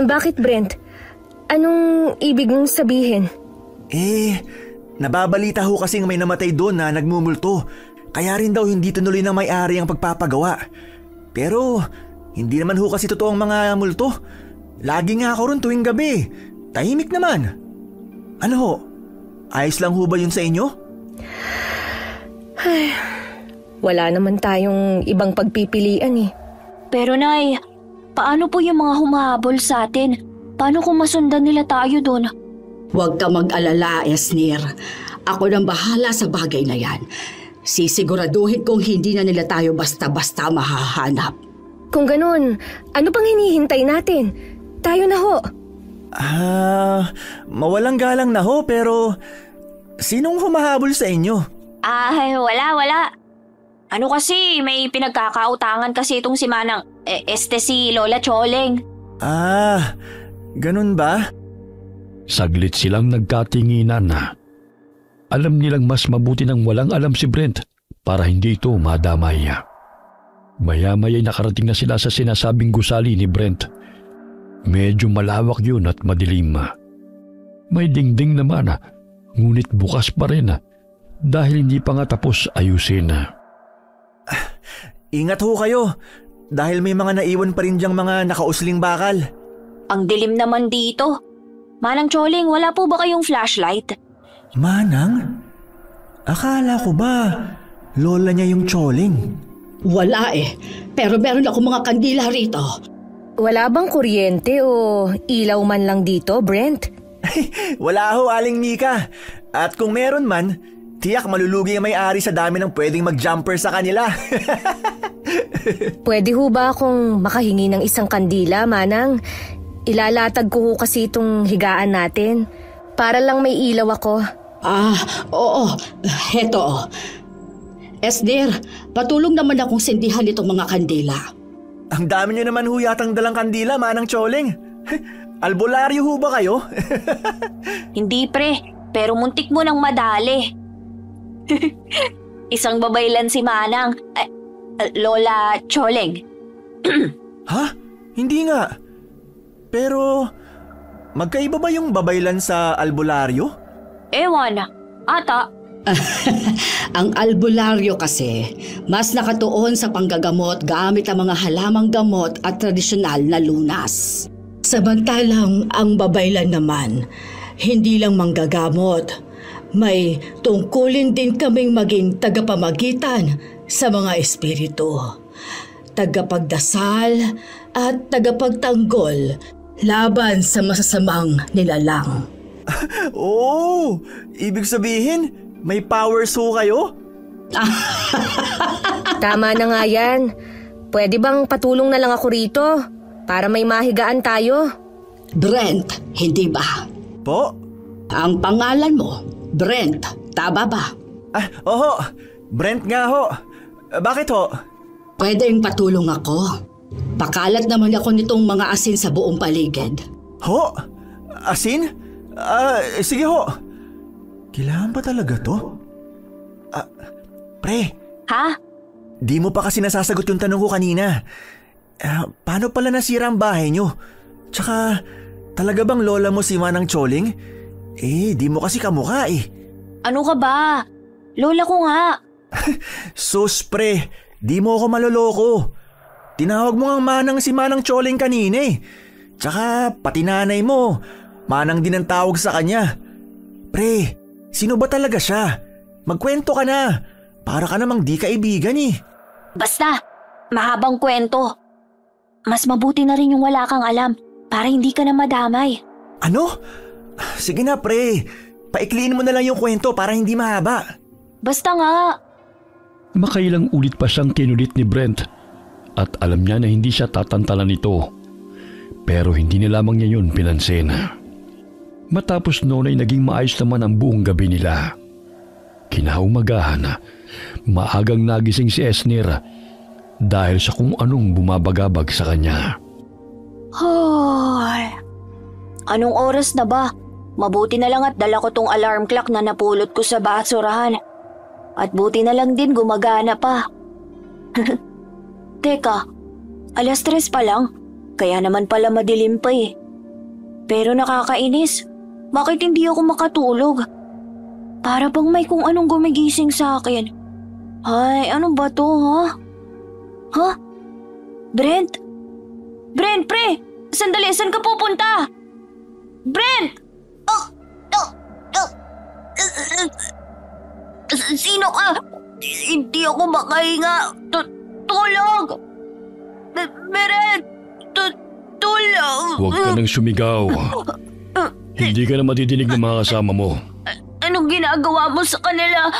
Bakit Brent? Anong ibig mong sabihin? Nababalita ho kasing may namatay doon na nagmumulto. Kaya rin daw hindi tuloy ng may-ari ang pagpapagawa. Pero hindi naman ho kasi totoo ang mga multo. Lagi nga ako ron tuwing gabi. Tahimik naman. Ano ho? Ayos lang ho ba yun sa inyo? Wala naman tayong ibang pagpipilian Pero Nay, paano po yung mga humahabol sa atin? Paano kung masundan nila tayo doon? Huwag ka mag-alala, Esnir. Ako nang bahala sa bagay na yan. Sisiguraduhin kong hindi na nila tayo basta-basta mahahanap. Kung ganun, ano pang hinihintay natin? Tayo na ho. Mawalang galang na ho pero sinong humahabol sa inyo? Wala. Ano kasi, may pinagkakautangan kasi itong si Manang, si Lola Choleng. Ganun ba? Saglit silang nagkatinginan na. Alam nilang mas mabuti nang walang alam si Brent para hindi ito madamay. Maya-maya'y nakarating na sila sa sinasabing gusali ni Brent. Medyo malawak yun at madilim. May dingding naman, ngunit bukas pa rin dahil hindi pa nga tapos ayusin. Ingat ho kayo dahil may mga naiwan pa rin diyang mga nakausling bakal. Ang dilim naman dito. Manang Choling, wala po ba kayong flashlight? Manang? Akala ko ba lola niya yung Choling? Wala pero meron ako mga kandila rito. Wala bang kuryente o ilaw man lang dito, Brent? Wala ho, Aling Mika. At kung meron man, tiyak malulugi ang may-ari sa dami ng pwedeng mag-jumper sa kanila. Pwede ho ba akong makahingi ng isang kandila, Manang? Ilalatag ko ho kasi itong higaan natin. Para lang may ilaw ako. Oo. Heto. Esner, patulong naman akong sindihan itong mga kandila. Ang dami niyo naman ho yatang dalang kandila, Manang Choling. Albularyo ho ba kayo? Hindi pre, pero muntik mo nang madali. Isang babaylan si Manang. Lola Choling. Ha? Hindi nga. Pero magkaiba ba yung babaylan sa albularyo? Ewan, ata. Ang albularyo kasi, mas nakatuon sa panggagamot gamit ang mga halamang gamot at tradisyonal na lunas. Samantalang ang babaylan naman, hindi lang manggagamot. May tungkulin din kaming maging tagapamagitan sa mga espiritu. Tagapagdasal at tagapagtanggol laban sa masasamang nilalang. Oh, ibig sabihin, may powers ho kayo? Tama na nga yan. Pwede bang patulong na lang ako rito? Para may mahigaan tayo? Brent, hindi ba? Po? Ang pangalan mo, Brent, tama ba? Oho, Brent nga ho. Bakit ho? Pwedeng patulong ako. Pakalat naman ako nitong mga asin sa buong paligid. Ho? Asin? Sige ho. Kailangan ba talaga to? Pre. Ha? Di mo pa kasi nasasagot yung tanong ko kanina. Paano pala nasira ang bahay nyo? Tsaka, talaga bang lola mo si Manang Choling? Di mo kasi kamukha Ano ka ba? Lola ko nga. Sus pre, di mo ako maloloko. Tinawag mo ang Manang si Manang Choling kanina Tsaka, pati nanay mo, Manang din ang tawag sa kanya. Pre, sino ba talaga siya? Magkwento ka na. Para ka namang di kaibigan Basta, mahabang kwento. Mas mabuti na rin yung wala kang alam para hindi ka na madamay. Ano? Sige na pre, paikliin mo na lang yung kwento para hindi mahaba. Basta nga. Makailang ulit pa siyang kinulit ni Brent at alam niya na hindi siya tatantalan nito. Pero hindi na lamang niya yun pinansin. Matapos noon ay naging maayos naman ang buong gabi nila. Kinaumagahan, maagang nagising si Esner dahil sa kung anong bumabagabag sa kanya. Hoy. Anong oras na ba? Mabuti na lang at dala ko tong alarm clock na napulot ko sa basurahan. At buti na lang din gumagana pa. Teka, 3:00 pa lang. Kaya naman pala madilim pa Pero nakakainis. Bakit hindi ako makatulog? Para bang may kung anong gumigising sa akin. Ay, ano ba to, ha? Ha? Brent? Brent, pre! Sandali, saan ka pupunta? Brent! Sino ka? Hindi ako makahinga. Tulog! Brent! Tulog! Huwag ka nang sumigaw. Hindi ka na madidinig ng mga kasama mo. Anong ginagawa mo sa kanila?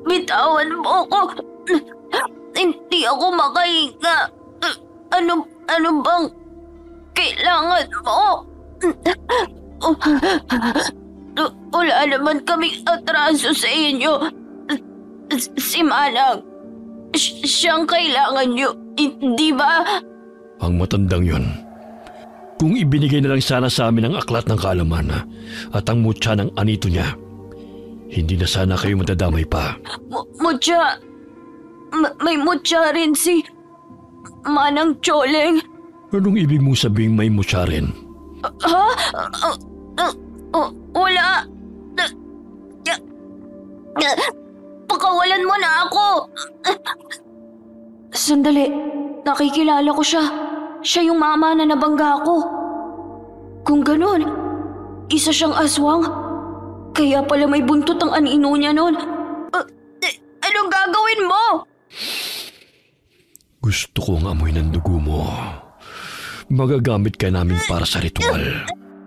Bitawan mo ako. Hindi ako makahinga. Ano bang kailangan mo? Wala naman kaming atraso sa inyo. Si Manang, siyang kailangan nyo, hindi ba? Ang matandang yun. Kung ibinigay na lang sana sa amin ang aklat ng kaalaman at ang mutya ng anito niya, hindi na sana kayo madadamay pa. Mutya? May mutya rin si Manang Choling. Anong ibig mong sabing may mutya rin? Ha? Wala. Pakawalan mo na ako. Sandali, nakikilala ko siya. Siya yung mama na nabangga ko. Kung ganun, isa siyang aswang. Kaya pala may buntot ang anino niya nun. Anong gagawin mo? Gusto kong amoy ng dugo mo. Magagamit ka namin para sa ritual.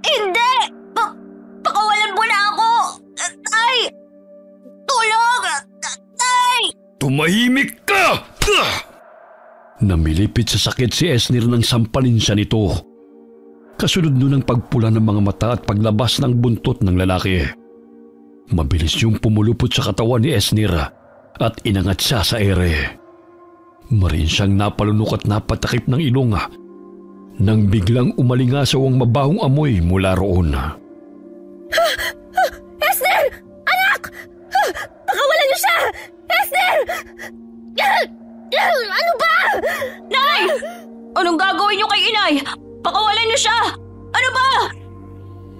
Hindi! Pakawalan mo na ako! Ay! Tulong! Ay! Tumahimik ka! Namilipit sa sakit si Esnir nang sampalin siya nito. Kasunod nun ang pagpula ng mga mata at paglabas ng buntot ng lalaki. Mabilis yung pumulupot sa katawan ni Esnir at inangat siya sa ere. Marin siyang napalunok at napatakip ng ilong nang biglang umalingasaw ang mabahong amoy mula roon. Esner! Anak! Pakawalan niyo siya! Esner! Ano ba? Nay! Anong gagawin niyo kay inay? Pakawalan niyo siya! Ano ba?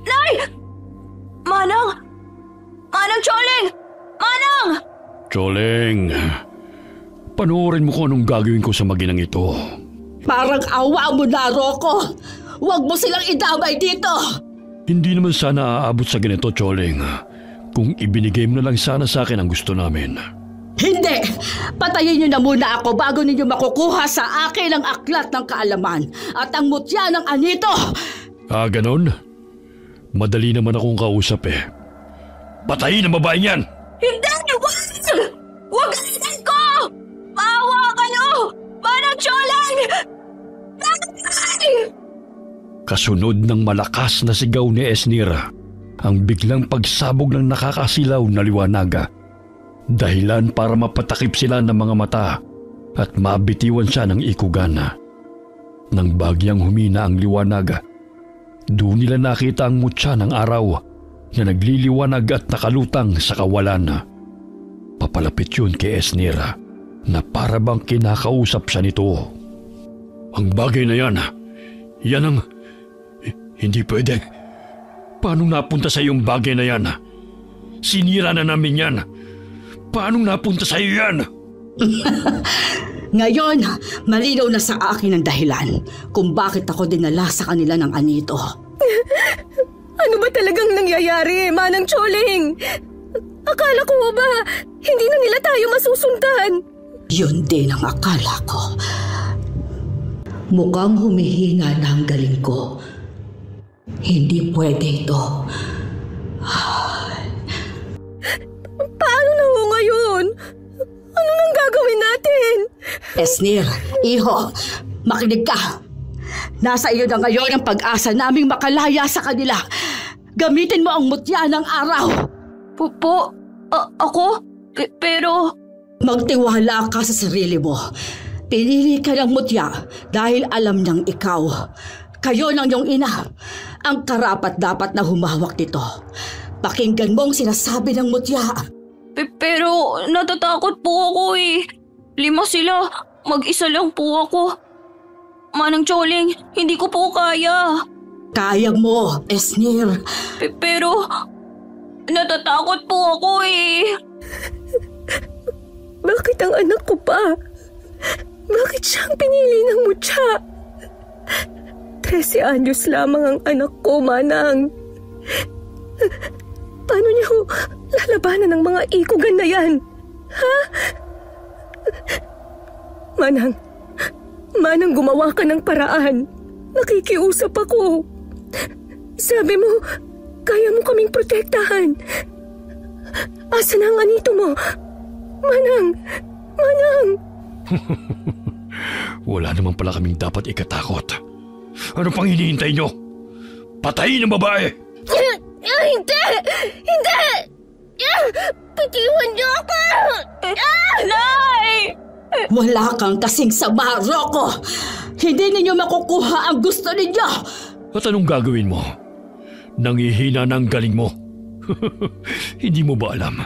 Nay! Manang! Manang Choling! Manang! Choling, panoorin mo kung anong gagawin ko sa maginang ito. Parang awa mo na, Rocco. Huwag mo silang idamay dito. Hindi naman sana aabot sa ganito, Choling. Kung ibinigay mo na lang sana sa akin ang gusto namin. Hindi! Patayin niyo na muna ako bago ninyo makukuha sa akin ang aklat ng kaalaman at ang mutya ng anito! Ganon? Madali naman akong kausap eh. Patayin ang babaeng yan! Hindi! Wag! Wag asan ko! Maawa kayo! Manang Choling! Kasunod ng malakas na sigaw ni Esnir, ang biglang pagsabog ng nakakasilaw na liwanag. Dahilan para mapatakip sila ng mga mata at mabitiwan siya ng ikugan. Nang bagyang humina ang liwanag, doon nila nakita ang mutya ng araw na nagliliwanag at nakalutang sa kawalan. Papalapit yun kay Esnir na para bang kinakausap siya nito. Ang bagay na yan ang... Hindi pwede. Paano napunta sa iyong bagay na yan? Sinira na namin yan. Paano napunta sa iyo yan? Ngayon, malinaw na sa akin ang dahilan kung bakit ako dinala sa kanila ng anito. Ano ba talagang nangyayari, Manang Choling? Akala ko ba hindi na nila tayo masusundan? Yun din ang akala ko. Mukhang humihina na ang galing ko. Hindi pwede ito. Paano na ho ngayon? Ano nang gagawin natin? Esnir, iho, makinig ka. Nasa iyo na ngayon ang pag-asa naming makalaya sa kanila. Gamitin mo ang mutya ng araw. Ako? Pero... Magtiwala ka sa sarili mo. Pinili ka ng mutya dahil alam niyang ikaw. Kayo ng iyong ina ang karapat-dapat na humawak nito. Pakinggan mo ang sinasabi ng mutya. Pero natatakot po ako eh. 5 sila. Mag-isa lang po ako. Manang Choling, hindi ko po kaya. Kaya mo, Esnir. Pero natatakot po ako eh. Bakit ang anak ko pa? Bakit siyang pinili ng mutya? 13 anyos lamang ang anak ko, Manang. Paano niyo lalabanan ng mga ikugan na yan? Ha? Manang, gumawa ka ng paraan. Nakikiusap ako. Sabi mo, kaya mo kaming protektahan. Asa na ang anito mo? Manang! Wala naman pala kaming dapat ikatakot. Ano pang hinihintay nyo? Patayin ang babae! Hindi! Pitiwan niyo ako! Nay! Wala kang kasing sama, Rocco. Hindi ninyo makukuha ang gusto ninyo. At anong gagawin mo? Nangihina ng galing mo. Hindi mo ba alam?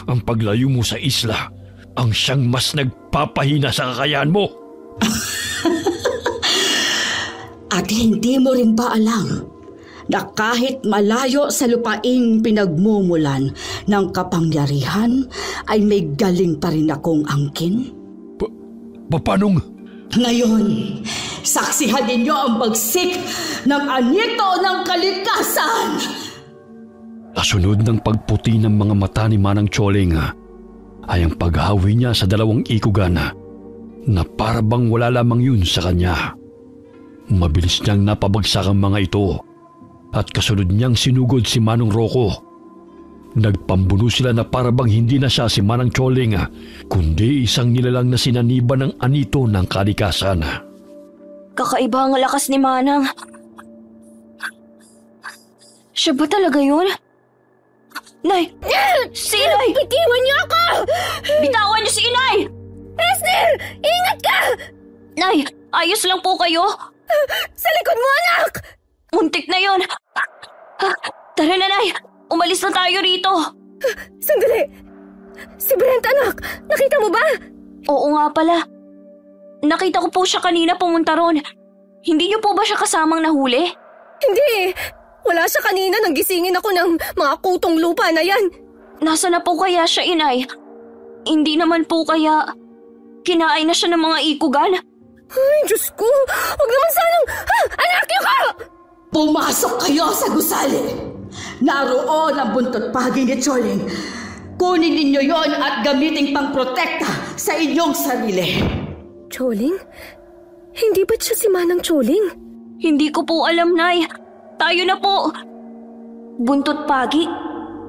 Ang paglayo mo sa isla ang siyang mas nagpapahina sa kakayahan mo. At hindi mo rin ba alam na kahit malayo sa lupaing pinagmumulan ng kapangyarihan ay may galing pa rin akong angkin? Paanong? Ngayon, saksihan ninyo ang bagsik ng anito ng kalikasan! Kasunod ng pagputi ng mga mata ni Manang Choling ay ang paghawi niya sa 2 ikugan na parabang wala lamang yun sa kanya. Mabilis niyang napabagsak ang mga ito at kasunod niyang sinugod si Manong Rocco. Nagpambuno sila na parabang hindi na siya si Manang Choling kundi isang nilalang na sinaniba ng anito ng kalikasan. Kakaiba ang lakas ni Manang. Siya ba talaga yun? Nay! Si Inay! Bitiwan niyo ako! Bitawan niyo si Inay! Esner! Ingat ka! Nay! Ayos lang po kayo? Sa likod mo, anak! Muntik na yun! Tara na, Nay! Umalis na tayo rito! Sandali! Si Brent, anak! Nakita mo ba? Oo nga pala. Nakita ko po siya kanina pumunta ron. Hindi niyo po ba siya kasamang nahuli? Hindi! Wala siya kanina nang gisingin ako ng mga kutong lupa na yan. Nasa na po kaya siya, Inay? Hindi naman po kaya kinain na siya ng mga ikugan? Ay, Diyos ko! Huwag naman sanang... Anak, yuko! Pumasok kayo sa gusali! Naroon ang buntot pagi ni Choling. Kunin ninyo yon at gamitin pang protekta sa inyong sarili. Choling? Hindi ba't siya si Manang Choling? Hindi ko po alam, Nay. Tayo na po. Buntot pagi?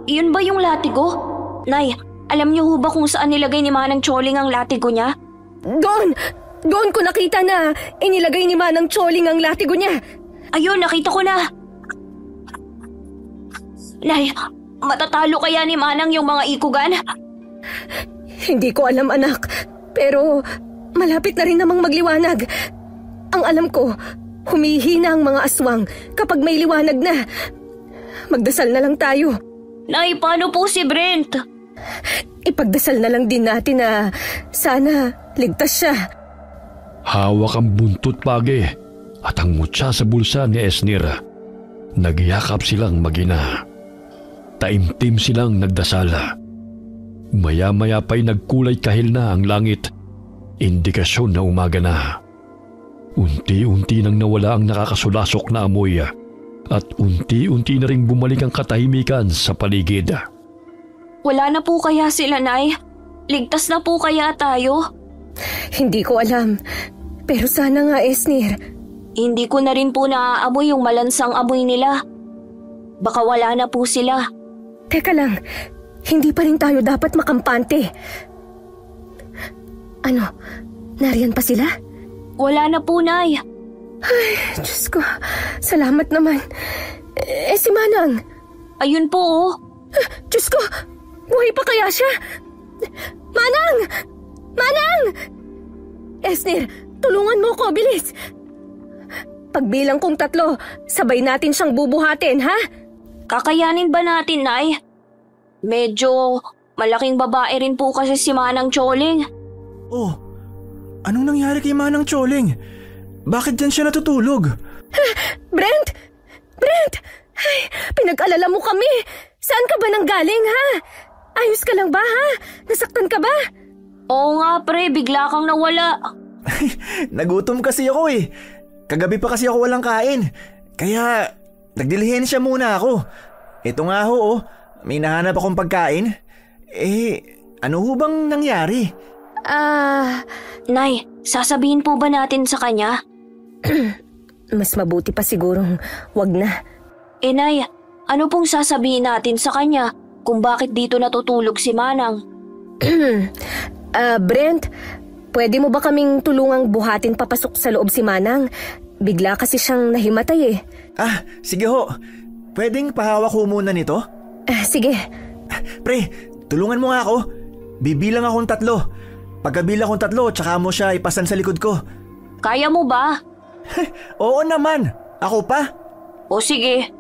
Iyon ba yung latigo? Nay, alam niyo ho ba kung saan nilagay ni Manang Choling ang latigo niya? Doon! Doon ko nakita na inilagay ni Manang Choling ang latigo niya. Ayun, nakita ko na. Nay, matatalo kaya ni Manang yung mga ikugan? Hindi ko alam, anak. Pero malapit na rin namang magliwanag. Ang alam ko, humihina ang mga aswang kapag may liwanag na. Magdasal na lang tayo. Nay, paano po si Brent? Ipagdasal na lang din natin na sana ligtas siya. Hawak ang buntot pagi at ang mutya sa bulsa ni Esner. Nagyakap silang mag-ina. Taimtim silang nagdasala. Maya-maya pa'y nagkulay kahil na ang langit. Indikasyon na umaga na. Unti-unti nang nawala ang nakakasulasok na amoy at unti-unti na ring bumalik ang katahimikan sa paligid. Wala na po kaya sila, Nay? Ligtas na po kaya tayo? Hindi ko alam. Pero sana nga, Esner. Hindi ko na rin po naaamoy yung malansang amoy nila. Baka wala na po sila. Teka lang, hindi pa rin tayo dapat makampante. Ano, nariyan pa sila? Wala na po, Nay. Ay, Diyos ko, salamat naman. Si Manang? Ayun po, oh. Diyos ko, buhay pa kaya siya? Manang! Manang! Esner, tulungan mo ko, bilis. Pagbilang kong 3, sabay natin siyang bubuhatin, ha? Kakayanin ba natin, Nay? Medyo malaking babae rin po kasi si Manang Choling. Oh, anong nangyari kay Manang Choling? Bakit dyan siya natutulog? Brent! Brent! Ay, pinag-alala mo kami. Saan ka ba nanggaling, ha? Ayos ka lang ba, ha? Nasaktan ka ba? Oo nga, pre. Bigla kang nawala. Nagutom kasi ako eh. Kagabi pa kasi ako walang kain. Kaya nagdilihensya muna ako. Ito nga ho, oh. May nahanap akong pagkain. Ano ho bang nangyari? Nay, sasabihin po ba natin sa kanya? Mas mabuti pa sigurong wag na. Nay, ano pong sasabihin natin sa kanya kung bakit dito natutulog si Manang? Brent, pwede mo ba kaming tulungang buhatin papasok sa loob si Manang? Bigla kasi siyang nahimatay eh. Sige ho. Pwedeng pahawak ho muna nito? Sige. Pre, tulungan mo nga ako. Bibilang akong 3. Pagkabilang akong 3, tsaka mo siya ipasan sa likod ko. Kaya mo ba? Oo naman. Ako pa. O sige.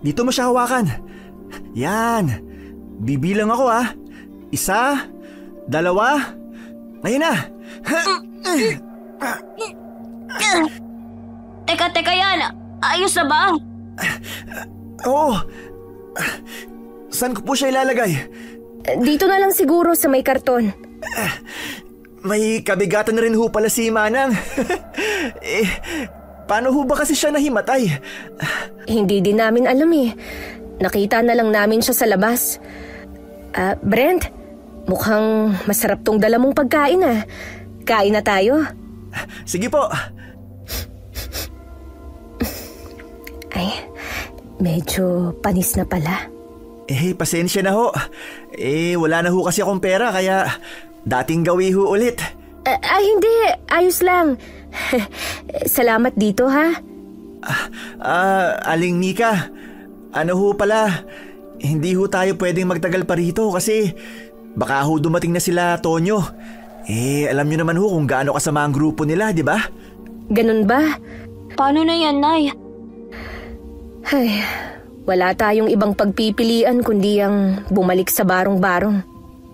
Dito mo siya hawakan. Yan. Bibilang ako 1, 2. Ngayon na. Teka yan. Ayos na ba? Oo. Saan ko po siya ilalagay? Dito na lang siguro sa may karton. May kabigatan na rin ho pala si Manang. Paano ho ba kasi siya nahimatay? Hindi din namin alam eh. Nakita na lang namin siya sa labas. Brent, mukhang masarap tong dala mong pagkain ah. Kain na tayo. Sige po. Ay, medyo panis na pala. Pasensya na ho. Wala na ho kasi akong pera kaya dating gawi ho ulit. Hindi. Ayos lang. Salamat dito ha. Aling Nika, ano ho pala, hindi ho tayo pwedeng magtagal pa rito kasi baka ho dumating na sila Tonyo. Alam nyo naman ho kung gaano kasama ang grupo nila, di ba? Ganun ba? Paano na yan, Nay? Ay, wala tayong ibang pagpipilian kundi ang bumalik sa barong-barong.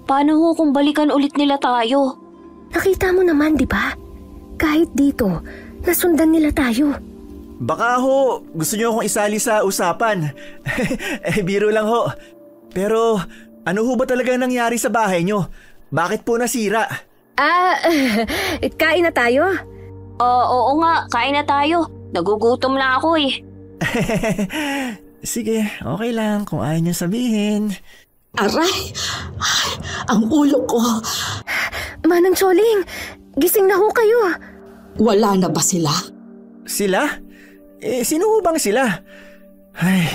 Paano ho kung balikan ulit nila tayo? Nakita mo naman, di ba? Kahit dito, nasundan nila tayo. Baka ho, gusto nyo akong isali sa usapan. Biro lang ho. Pero ano ho ba talaga nangyari sa bahay nyo? Bakit po nasira? Kain na tayo? Oo nga, kain na tayo. Nagugutom na ako eh. Sige, okay lang kung ayaw nyo sabihin. Aray! Ay, ang ulo ko. Manang Choling, gising na ho kayo. Wala na ba sila? Sila? Sino ho bang sila? Ay,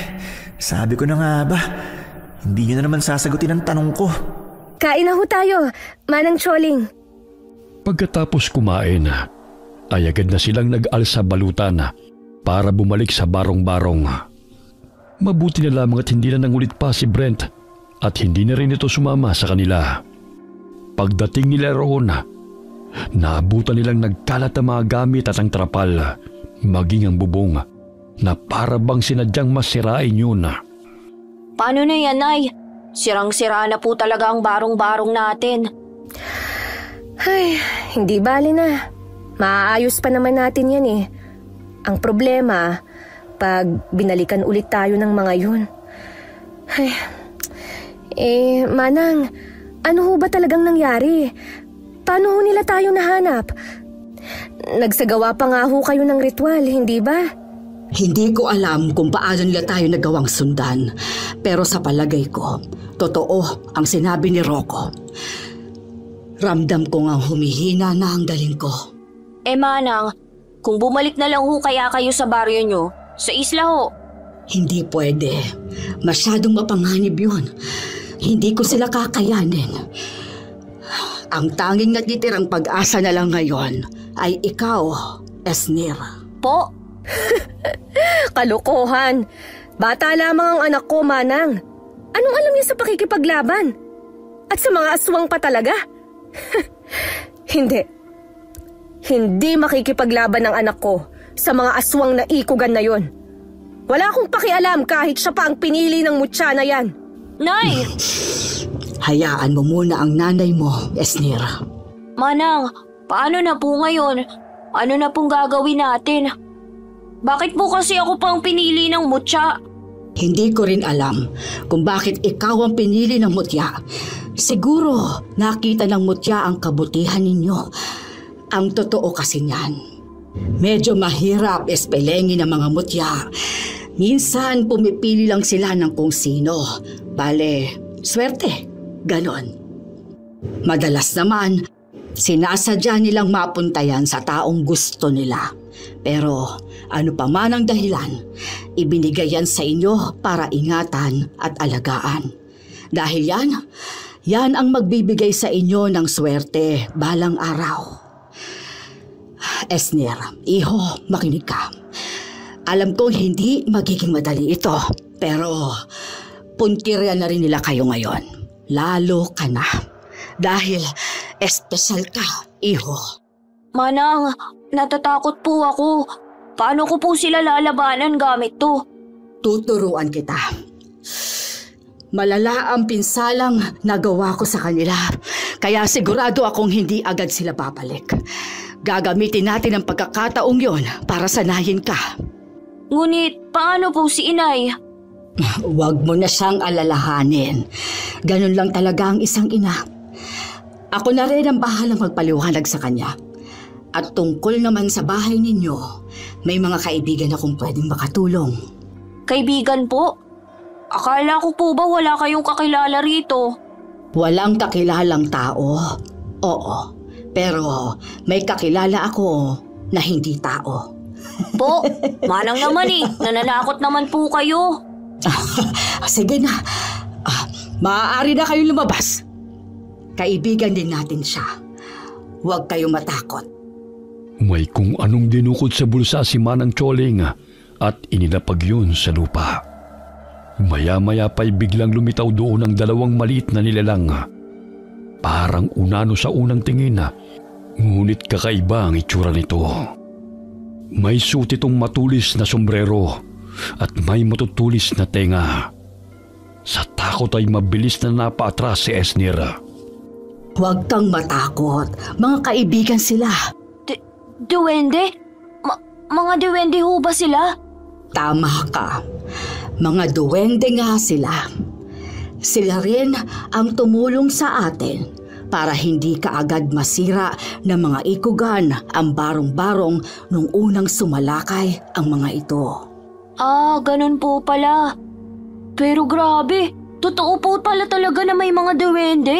sabi ko na nga ba, hindi nyo na naman sasagutin ang tanong ko. Kain na ho tayo, Manang Choling. Pagkatapos kumain, ay agad na silang nag-alsa balutan para bumalik sa barong-barong. Mabuti na lamang at hindi na nangulit pa si Brent at hindi na rin ito sumama sa kanila. Pagdating nila roon, naabutan nilang nagkalat ang mga gamit at ang trapal, maging ang bubong na para bang sinadyang masirain yun. Paano na yan, Nay? Sirang-sira na po talaga ang barong-barong natin. Ay, hindi bali na. Maaayos pa naman natin yan eh. Ang problema, pag binalikan ulit tayo ng mga yun. Ay, Manang, ano ho ba talagang nangyari? Paano ho nila tayo nahanap? Nagsagawa pa nga ho kayo ng ritual, hindi ba? Hindi ko alam kung paano nila tayo nagawang sundan. Pero sa palagay ko, totoo ang sinabi ni Rocco. Ramdam ko nga humihina na ang galing ko. Manang, kung bumalik na lang ho kaya kayo sa baryo nyo, sa isla ho. Hindi pwede. Masyadong mapanganib yun. Hindi ko sila kakayanin. Ang tanging natitirang pag-asa na lang ngayon ay ikaw, Esnir. Po? Kalokohan. Bata lamang ang anak ko, Manang. Anong alam niya sa pakikipaglaban? At sa mga aswang pa talaga? Hindi. Hindi makikipaglaban ng anak ko sa mga aswang na ikugan na yon. Wala akong pakialam kahit siya pa ang pinili ng mutya na yan. Nay! Hayaan mo muna ang nanay mo, Esnir. Manang, paano na po ngayon? Ano na pong gagawin natin? Bakit po kasi ako pang pinili ng mutya? Hindi ko rin alam kung bakit ikaw ang pinili ng mutya. Siguro nakita ng mutya ang kabutihan ninyo. Ang totoo kasi niyan, medyo mahirap espelengin ng mga mutya. Minsan pumipili lang sila ng kung sino. Bale, swerte. Ganon. Madalas naman, sinasadya nilang mapuntayan sa taong gusto nila. Pero ano pa man ang dahilan, ibinigay yan sa inyo para ingatan at alagaan. Dahil yan ang magbibigay sa inyo ng swerte balang araw. Esnir, iho, makinig ka. Alam kong hindi magiging madali ito, pero puntirya na rin nila kayo ngayon. Lalo ka na. Dahil espesyal ka, iho. Manang, natatakot po ako. Paano ko po sila lalabanan gamit to? Tuturuan kita. Malala ang pinsalang nagawa ko sa kanila. Kaya sigurado akong hindi agad sila babalik. Gagamitin natin ang pagkakataong yon para sanayin ka. Ngunit paano po si inay? Huwag mo na siyang alalahanin. Ganun lang talaga ang isang ina. Ako na rin ang bahalang magpaliwanag sa kanya. At tungkol naman sa bahay ninyo, may mga kaibigan akong pwedeng makatulong. Kaibigan po? Akala ko po ba wala kayong kakilala rito? Walang kakilalang tao. Oo, pero may kakilala ako na hindi tao. Po, manang naman nananakot naman po kayo. Sige na, maaari na kayong lumabas. Kaibigan din natin siya. Huwag kayong matakot. May kung anong dinukot sa bulsa si Manang Choling at inilapag yun sa lupa. Maya-maya pa'y biglang lumitaw doon ang dalawang maliit na nilalang. Parang unano sa unang tingin, ngunit kakaiba ang itsura nito. May suot itong matulis na sombrero at may matutulis na tenga. Sa takot ay mabilis na napaatras si Esnir. Huwag kang matakot. Mga kaibigan sila. Duwende? Mga duwende ho ba sila? Tama ka. Mga duwende nga sila. Sila rin ang tumulong sa atin para hindi kaagad masira ng mga ikugan ang barong-barong nung unang sumalakay ang mga ito. Ganun po pala. Pero grabe, totoo po pala talaga na may mga duwende.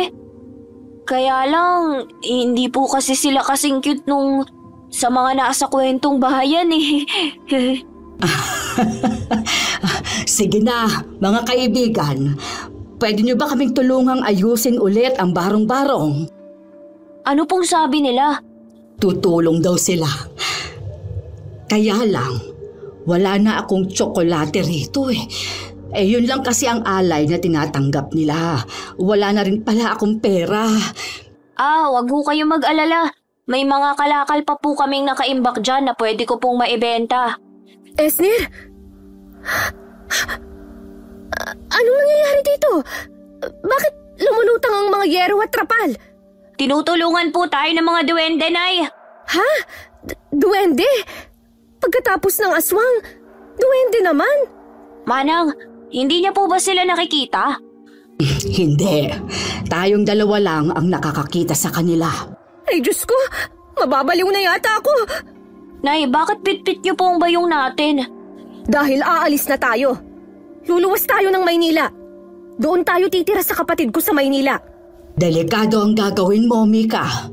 Kaya lang, hindi po kasi sila kasing cute nung sa mga nasa kwentong bahayan Sige na, mga kaibigan. Pwede niyo ba kaming tulungang ayusin ulit ang barong-barong? Ano pong sabi nila? Tutulong daw sila. Kaya lang, wala na akong tsokolate rito yun lang kasi ang alay na tinatanggap nila. Wala na rin pala akong pera. Wag ho kayo mag-alala. May mga kalakal pa po kaming nakaimbak dyan na pwede ko pong maibenta. Esnir? Anong nangyayari dito? Bakit lumulutang ang mga yero at trapal? Tinutulungan po tayo ng mga duwende, Nay. Ha? Duwende? Pagkatapos ng aswang, duwende naman? Manang, hindi niya po ba sila nakikita? Hindi. Tayong dalawa lang ang nakakakita sa kanila. Ay Diyos ko, mababaliw na yata ako. Nay, bakit pitpit niyo po ang bayong natin? Dahil aalis na tayo. Luluwas tayo ng Maynila. Doon tayo titira sa kapatid ko sa Maynila. Delikado ang gagawin mo, Mika.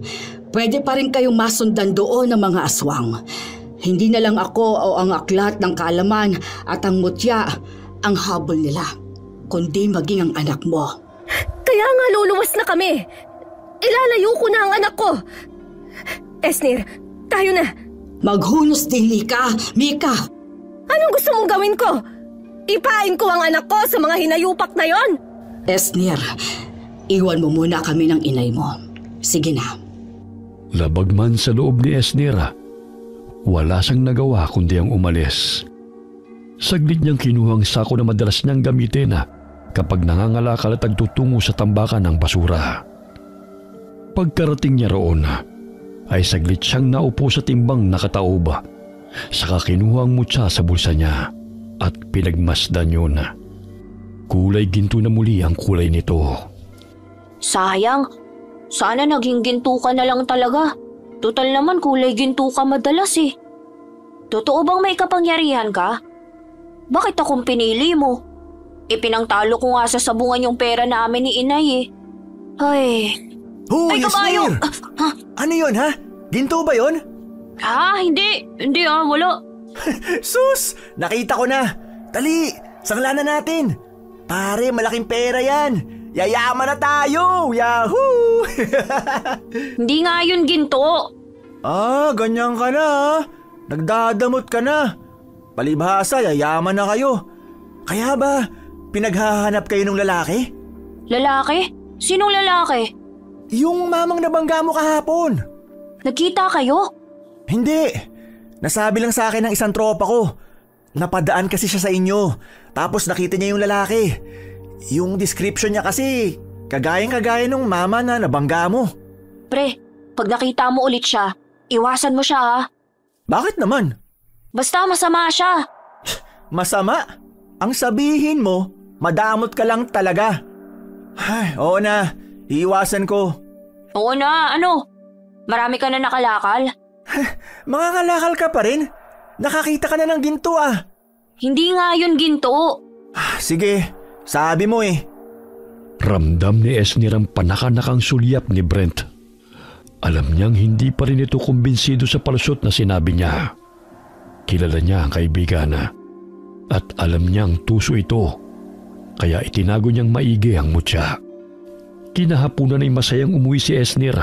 Pwede pa rin kayong masundan doon ng mga aswang. Hindi na lang ako o ang aklat ng kaalaman at ang mutya ang habol nila, kundi maging ang anak mo. Kaya nga luluwas na kami. Ilalayo ko na ang anak ko. Esnir, tayo na. Maghunos dili ka, Mika. Anong gusto mong gawin ko? Ipain ko ang anak ko sa mga hinayupak na yon? Esnir, iwan mo muna kami ng inay mo. Sige na. Labag man sa loob ni Esnir, wala siyang nagawa kundi ang umalis. Saglit niyang kinuha ang sako na madalas niyang gamitin kapag nangangalakal at nagtutungo sa tambakan ng basura. Pagkarating niya roon, ay saglit siyang naupo sa timbang nakataob. Saka kinuha ang mutya sa bulsa niya at pinagmasdan yun. Kulay ginto na muli ang kulay nito. Sayang, sana naging ginto ka na lang talaga. Total naman kulay ginto ka madalas Totoo bang may kapangyarihan ka? Bakit akong pinili mo? Ipinangtalo ko nga sa sabungan yung pera namin ni inay Ay. Hoy, kabayo! Esnir! Ano yun, ha? Ginto ba yun? Hindi. Hindi wala. Sus! Nakita ko na! Dali! Sangla na natin! Pare, malaking pera yan! Yayaman na tayo! Yahoo! Hindi nga yun ginto. Ganyan ka na Nagdadamot ka na. Palibhasa, yayaman na kayo. Kaya ba, pinaghahanap kayo ng lalaki? Lalaki? Sinong lalaki? Yung mamang nabangga mo kahapon. Nagkita kayo? Hindi. Nasabi lang sa akin ng isang tropa ko. Napadaan kasi siya sa inyo. Tapos nakita niya yung lalaki. Yung description niya kasi, kagayang-kagaya nung mama na nabangga mo. Pre, pag nakita mo ulit siya, iwasan mo siya Bakit naman? Basta masama siya. Masama? Ang sabihin mo, madamot ka lang talaga. Ay, oo na, iiwasan ko. Oo na, ano? Marami ka na nakalakal? Mga kalakal ka pa rin? Nakakita ka na ng ginto ah. Hindi nga yun ginto. Sige, sabi mo eh. Ramdam ni Esnir ang panakanakang sulyap ni Brent. Alam niyang hindi pa rin ito kumbinsido sa palusot na sinabi niya. Kilala niya ang kaibigan at alam niyang tuso ito, kaya itinago niyang maigi ang mutya. Kinahapunan ay masayang umuwi si Esnir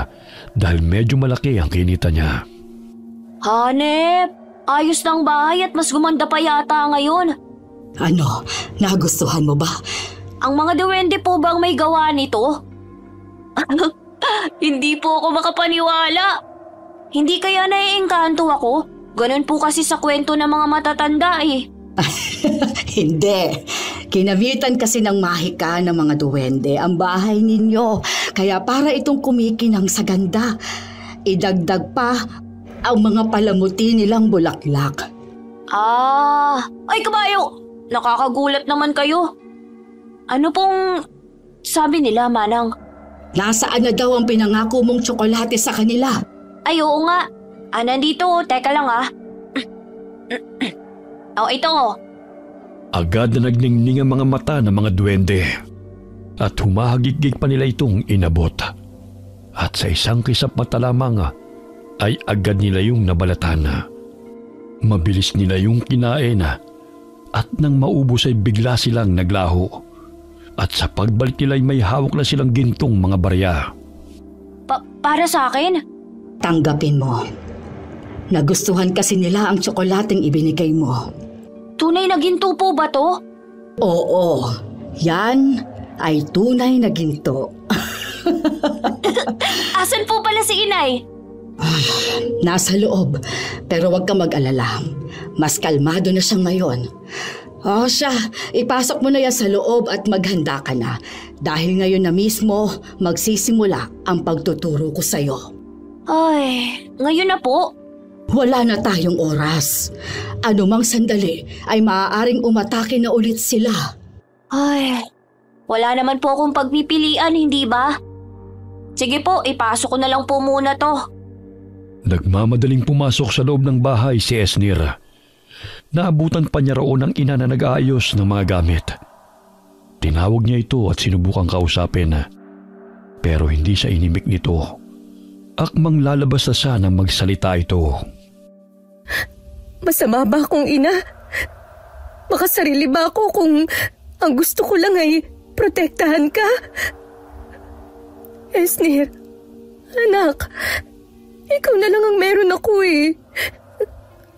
dahil medyo malaki ang kinita niya. Hanep, ayos ng bahay at mas gumanda pa yata ngayon. Ano, nagustuhan mo ba? Ang mga duwende po bang may gawa nito? Hindi po ako makapaniwala. Hindi kaya naiengkanto ako? Ganun po kasi sa kwento ng mga matatanda eh. Hindi. Kinamitan kasi ng mahika ng mga duwende ang bahay ninyo. Kaya para itong kumikinang sa ganda, idagdag pa ang mga palamuti nilang bulaklak. Ay kabayo! Nakakagulat naman kayo. Ano pong sabi nila, Manang? Nasaan na daw ang pinangako mong tsokolate sa kanila? Ay oo nga. Nandito. Teka lang ito. Agad na nagningning ang mga mata ng mga duwende at humahagigig pa nila itong inabot. At sa isang kisap mata lamang ay agad nila yung nabalatan. Mabilis nila yung kinain at nang maubos ay bigla silang naglaho. At sa pagbalik nila ay may hawak na silang gintong mga barya. Para sa akin? Tanggapin mo. Nagustuhan kasi nila ang tsokolating ibinigay mo. Tunay na ginto po ba to? Oo, yan ay tunay na ginto. Asan po pala si Inay? Nasa loob, pero huwag ka mag-alala. Mas kalmado na siya ngayon. Siya, ipasok mo na yan sa loob at maghanda ka na. Dahil ngayon na mismo, magsisimula ang pagtuturo ko sa'yo. Ay, ngayon na po? Wala na tayong oras. Anumang sandali ay maaaring umatake na ulit sila. Ay, wala naman po akong pagpipilian, hindi ba? Sige po, ipasok ko na lang po muna to. Nagmamadaling pumasok sa loob ng bahay si Esnir. Naabutan pa niya roon ang ina na nag-aayos ng mga gamit. Tinawag niya ito at sinubukang kausapin. Pero hindi siya inimik nito. Akmang lalabas na sana magsalita ito. Masama ba akong ina? Makasarili ba ako kung ang gusto ko lang ay protektahan ka? Esnir, anak, ikaw na lang ang meron ako eh.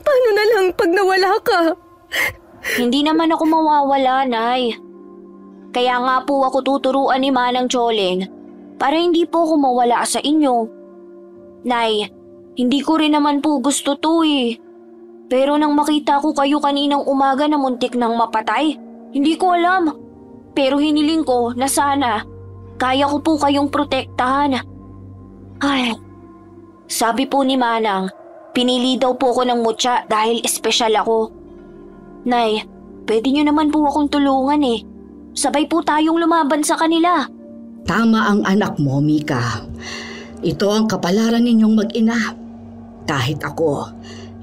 Paano na lang pag nawala ka? Hindi naman ako mawawala, Nay. Kaya nga po ako tuturuan ni Manang Choling para hindi po ako mawala sa inyo. Nay, hindi ko rin naman po gusto to eh. Pero nang makita ko kayo kaninang umaga na muntik nang mapatay, hindi ko alam. Pero hiniling ko na sana kaya ko po kayong protektahan. Ay, sabi po ni Manang, pinili daw po ako ng mutya dahil espesyal ako. Nay, pwede niyo naman po akong tulungan eh. Sabay po tayong lumaban sa kanila. Tama ang anak mo, Mika. Ito ang kapalaran ninyong mag-ina. Kahit ako,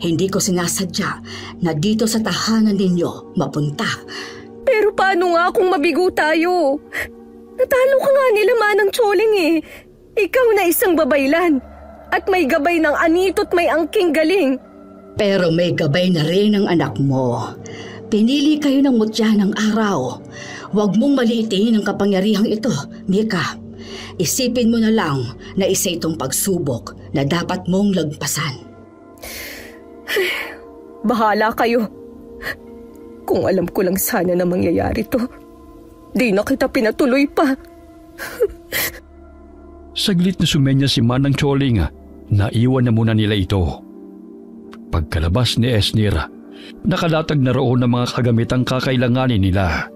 hindi ko sinasadya na dito sa tahanan ninyo mapunta. Pero paano nga kung mabigo tayo? Natalo ka nga nila Manang Choling eh. Ikaw na isang babaylan. At may gabay ng anito't may angking galing. Pero may gabay na rin ang anak mo. Pinili kayo ng mutya ng araw. Huwag mong maliitin ang kapangyarihang ito, Mika. Isipin mo na lang na isa itong pagsubok na dapat mong lagpasan. Bahala kayo. Kung alam ko lang sana na mangyayari to, di na kita pinatuloy pa. Saglit na sumenya si Manang Choling. Naiwan na muna nila ito. Pagkalabas ni Esnir, nakalatag na roon ng mga kagamitang kakailanganin nila.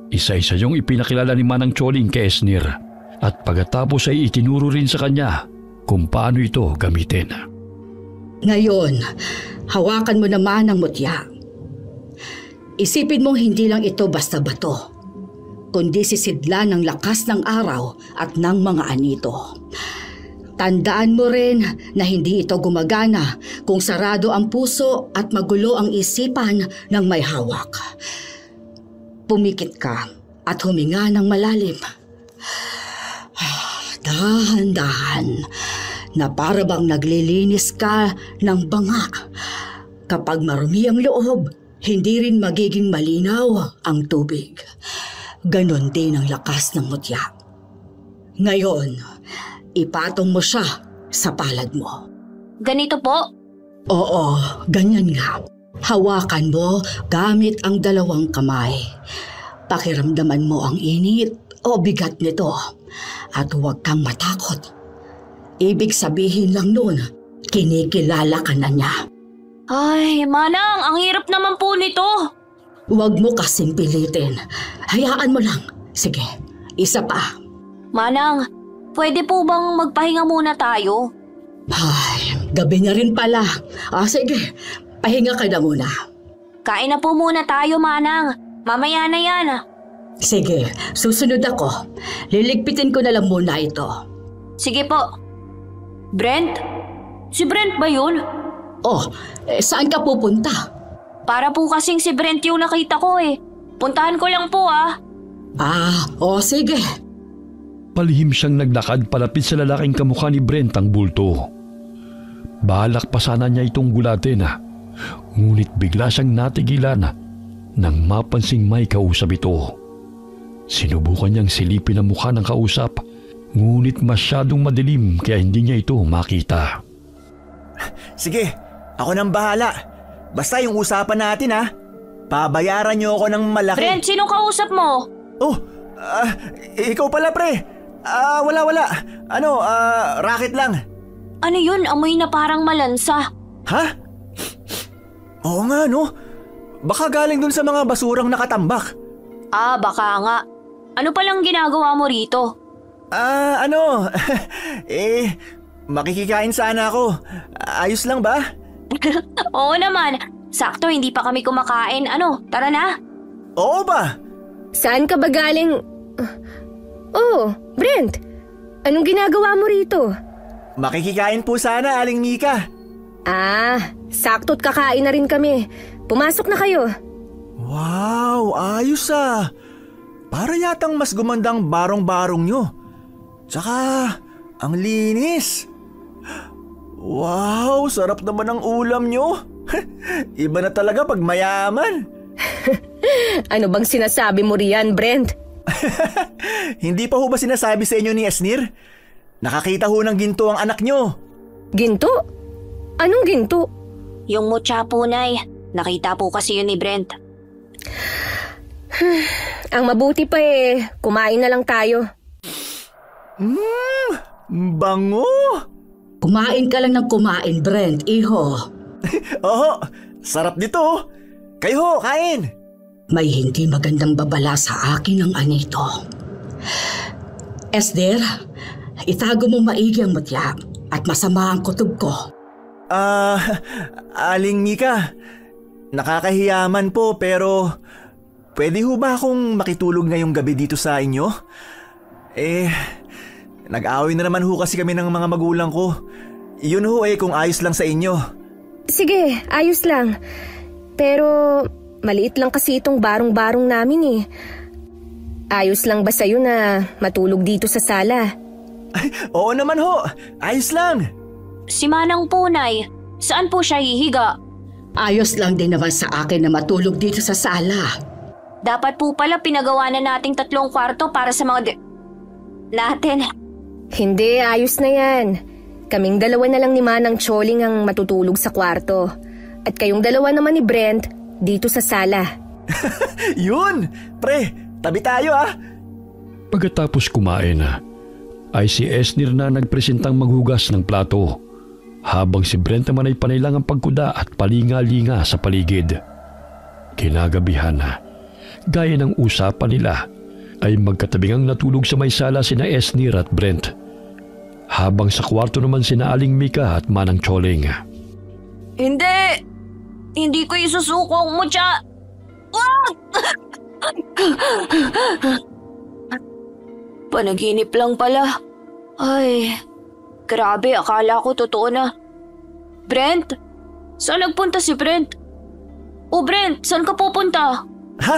Isa-isa yung ipinakilala ni Manang Choling kay Esnir at pagkatapos ay itinuro rin sa kanya kung paano ito gamitin. Ngayon, hawakan mo naman ang mutya. Isipin mong hindi lang ito basta bato, kundi sisidla ng lakas ng araw at ng mga anito. Tandaan mo rin na hindi ito gumagana kung sarado ang puso at magulo ang isipan ng may hawak. Pumikit ka at huminga ng malalim. Dahan-dahan na para bang naglilinis ka ng banga. Kapag marumi ang loob, hindi rin magiging malinaw ang tubig. Ganon din ang lakas ng mutya. Ngayon, ipatong mo siya sa palad mo. Ganito po? Oo, ganyan nga. Hawakan mo gamit ang dalawang kamay. Pakiramdaman mo ang init o bigat nito at huwag kang matakot. Ibig sabihin lang nun, kinikilala ka na niya. Ay, Manang, ang hirap naman po nito. Huwag mo kasing pilitin. Hayaan mo lang. Sige, isa pa. Manang, pwede po bang magpahinga muna tayo? Ay, gabi na rin pala. Sige, pahinga ka na muna. Kain na po muna tayo, Manang. Mamaya na yan. Sige, susunod ako. Liligpitin ko na lang muna ito. Sige po. Brent? Si Brent ba yun? Oh, saan ka pupunta? Para po kasing si Brent yung nakita ko eh. Puntahan ko lang po ah. Sige. Palihim siyang naglakad palapit sa lalaking kamukha ni Brent ang bulto. Balak pa sana niya itong gulatin ngunit bigla siyang natigilan nang mapansing may kausap ito. Sinubukan niyang silipin ang mukha ng kausap ngunit masyadong madilim kaya hindi niya ito makita. Sige, ako nang bahala. Basta yung usapan natin pabayaran niyo ako ng malaki. Brent, sinong kausap mo? Oh, ikaw pala pre. Wala. Racket lang. Ano yun? Amoy na parang malansa. Ha? Oo nga no. Baka galing dun sa mga basurang nakatambak. Baka nga. Ano palang ginagawa mo rito? Makikikain sana ako. Ayos lang ba? Oo naman. Sakto, hindi pa kami kumakain. Tara na. Oo ba? Saan ka ba galing? Brent. Anong ginagawa mo rito? Makikikain po sana, Aling Mika. Sakto't kakain na rin kami. Pumasok na kayo. Wow, ayos Para yatang mas gumandang barong-barong nyo. Tsaka, ang linis. Wow, sarap naman ang ulam nyo. Iba na talaga pag mayaman. Ano bang sinasabi mo riyan, Brent? Hindi pa ho ba sinasabi sa inyo ni Esnir? Nakakita ho ng ginto ang anak nyo. Ginto? Anong ginto? Yung mutya po, Nay. Nakita po kasi yun ni Brent. Ang mabuti pa kumain na lang tayo. Bango! Kumain ka lang ng kumain, Brent, iho. Oo, sarap dito. Kayo ho, kain. May hindi magandang babala sa akin ang anito. Esder, itago mo maigi ang mutya at masama ang kutob ko. Aling Mika, nakakahiyaman po pero pwede ho ba akong makitulog ngayong gabi dito sa inyo? Nag-away na naman ho kasi kami ng mga magulang ko. Yun ho kung ayos lang sa inyo. Sige, ayos lang. Pero maliit lang kasi itong barong-barong namin Ayos lang ba sa'yo na matulog dito sa sala? Ay, oo naman ho, ayos lang. Si Manang po, Nay. Saan po siya hihiga? Ayos lang din naman sa akin na matulog dito sa sala. Dapat po pala pinagawa na nating 3 kwarto para sa mga natin. Hindi, ayos na yan. Kaming dalawa na lang ni Manang Choling ang matutulog sa kwarto. At kayong dalawa naman ni Brent dito sa sala. Yun! Pre, tabi tayo Pagkatapos kumain ay si Esnir na nagpresentang maghugas ng plato. Habang si Brent naman ay panay lang ang pagkuda at palinga-linga sa paligid. Kinagabihan gaya ng usapan nila, ay magkatabingang natulog sa may sala sina Esnir at Brent. Habang sa kwarto naman sina Aling Mika at Manang Choling. Hindi ko isusuko ang mutya. Panaginip lang pala. Ay, grabe, akala ko totoo na. Brent? Saan nagpunta si Brent? O Brent, saan ka pupunta? Ha?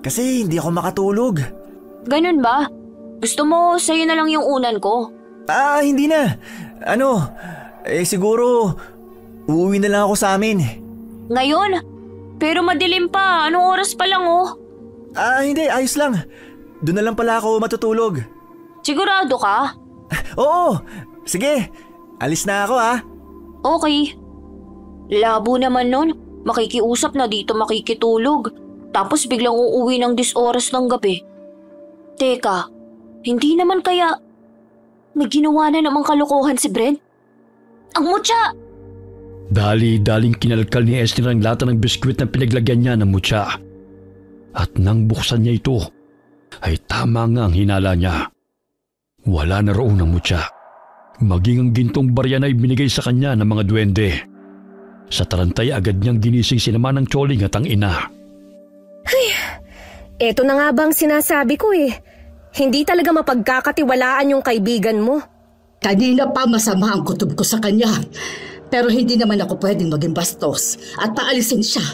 Kasi hindi ako makatulog. Ganun ba? Gusto mo sa'yo na lang yung unan ko? Hindi na. Siguro uuwi na lang ako sa amin. Ngayon? Pero madilim pa, anong oras pa lang oh? Hindi, ayos lang. Doon na lang pala ako matutulog. Sigurado ka? Oo, sige. Alis na ako Okay. Labo naman nun, makikiusap na dito makikitulog. Tapos biglang uuwi ng 10 oras ng gabi. Teka, hindi naman kaya may ginawa na namang kalokohan si Brent? Ang mutya! Dali-daling kinalkal ni Esner ang lata ng biskwit na pinaglagyan niya ng mutya. At nang buksan niya ito, ay tama nga ang hinala niya. Wala na roon ang mutya. Maging ang gintong barya na ibinigay sa kanya ng mga duwende. Sa tarantay agad niyang ginising si Naman ng Choling at ang ina. Ay, eto na nga bang sinasabi ko eh. Hindi talaga mapagkakatiwalaan yung kaibigan mo. Kanina pa masama ang kutob ko sa kanya. Pero hindi naman ako pwedeng maging bastos at paalisin siya.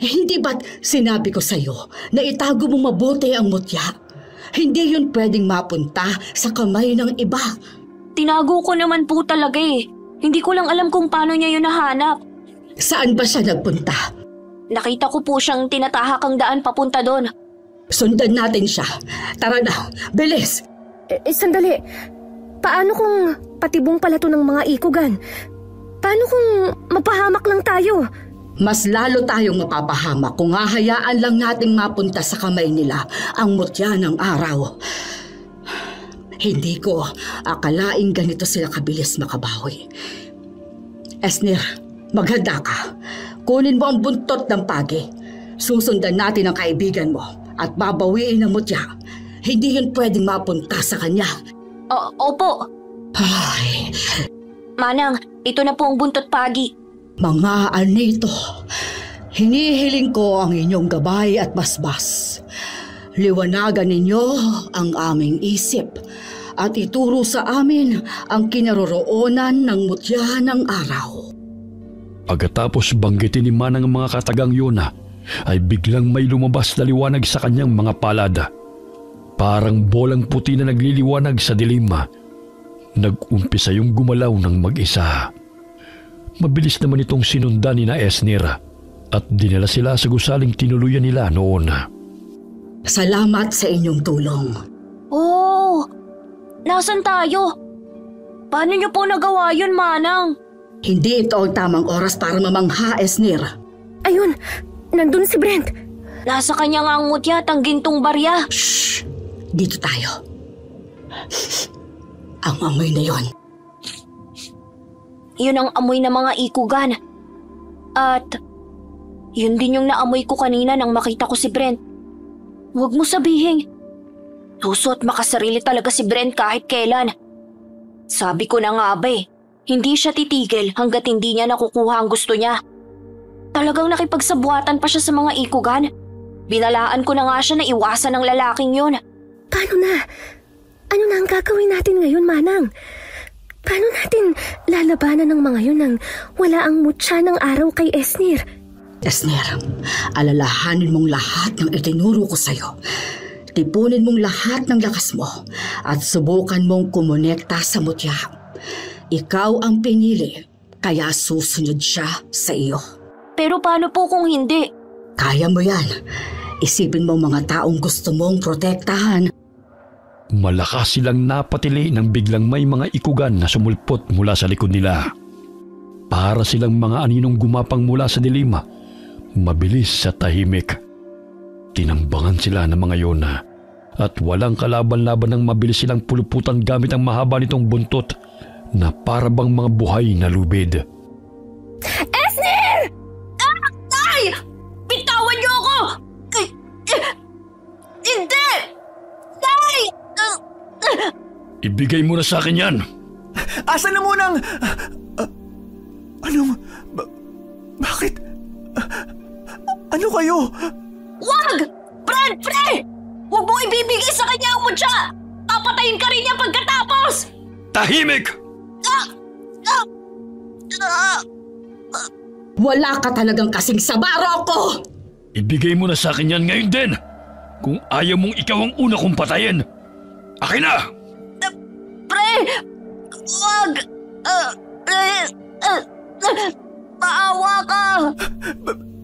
Hindi ba't sinabi ko sa'yo na itago mo mabuti ang mutya? Hindi yun pwedeng mapunta sa kamay ng iba. Tinago ko naman po talaga eh. Hindi ko lang alam kung paano niya yun nahanap. Saan ba siya nagpunta? Nakita ko po siyang tinatahak ang daan papunta doon. Sundan natin siya. Tara na, bilis! Sandali. Paano kung patibong pala to ng mga ikugan? Paano kung mapahamak lang tayo? Mas lalo tayong mapapahamak kung hahayaan lang nating mapunta sa kamay nila ang mutya ng araw. Hindi ko akalaing ganito sila kabilis makabawi. Esner, maghanda ka. Kunin mo ang buntot ng pagi. Susundan natin ang kaibigan mo at babawiin ang mutya. Hindi yun pwedeng mapunta sa kanya. Opo. Ay, Manang, ito na po ang buntot pagi. mga anito, hinihiling ko ang inyong gabay at basbas. Liwanagan ninyo ang aming isip at ituro sa amin ang kinaroroonan ng mutya ng araw. Pagkatapos banggitin ni Manang ang mga katagang yun ay biglang may lumabas na liwanag sa kanyang mga palad. Parang bolang puti na nagliliwanag sa dilim. Nag-umpisa yung gumalaw ng mag-isa. Mabilis naman itong sinundan ni na Esner at dinala sila sa gusaling tinuluyan nila noon. Salamat sa inyong tulong. Oh, nasan tayo? Paano niyo po nagawa yun, Manang? Hindi ito ang tamang oras para mamangha, Esner. Ayun, nandun si Brent. Nasa kanya nga ang mutya at ang gintong barya. Shh! Dito tayo. Ang amoy na yon. Yun ang amoy ng mga ikugan. At yun din yung naamoy ko kanina nang makita ko si Brent. Huwag mo sabihin. Suso at makasarili talaga si Brent kahit kailan. Sabi ko na nga ba hindi siya titigil hanggat hindi niya nakukuha ang gusto niya. Talagang nakipagsabuatan pa siya sa mga ikugan. Binalaan ko na nga siya na iwasan ng lalaking yun. Paano na? Ano na ang gagawin natin ngayon, Manang? Paano natin lalabanan ng mga yun nang wala ang mutya ng araw kay Esner? Esner, alalahanin mong lahat ng itinuro ko sa'yo. Tipunin mong lahat ng lakas mo at subukan mong kumonekta sa mutya. Ikaw ang pinili, kaya susunod siya sa iyo. Pero paano po kung hindi? Kaya mo yan. Isipin mo mga taong gusto mong protektahan. Malakas silang napatili nang biglang may mga ikugan na sumulpot mula sa likod nila. Para silang mga aninong gumapang mula sa dilim, mabilis sa tahimik. Tinambangan sila ng mga yun at walang kalaban-laban ng mabilis silang puluputan gamit ang mahaba nitong buntot na para bang mga buhay na lubid. Esner! Ay! Bitawan niyo ako! Hindi! Ay! Ibigay mo na sa akin yan! Asan na munang... Bakit? Ano kayo? Wag! Brent, pre! Huwag mo ibibigay sa kanya ang mutya! Papatayin ka rin niya pagkatapos! Tahimik! Wala ka talagang kasing saba, Rocco! Ibigay mo na sa akin yan ngayon din! Kung ayaw mong ikaw ang una kong patayin! Akin na! Pre! Wag! Maawa ka!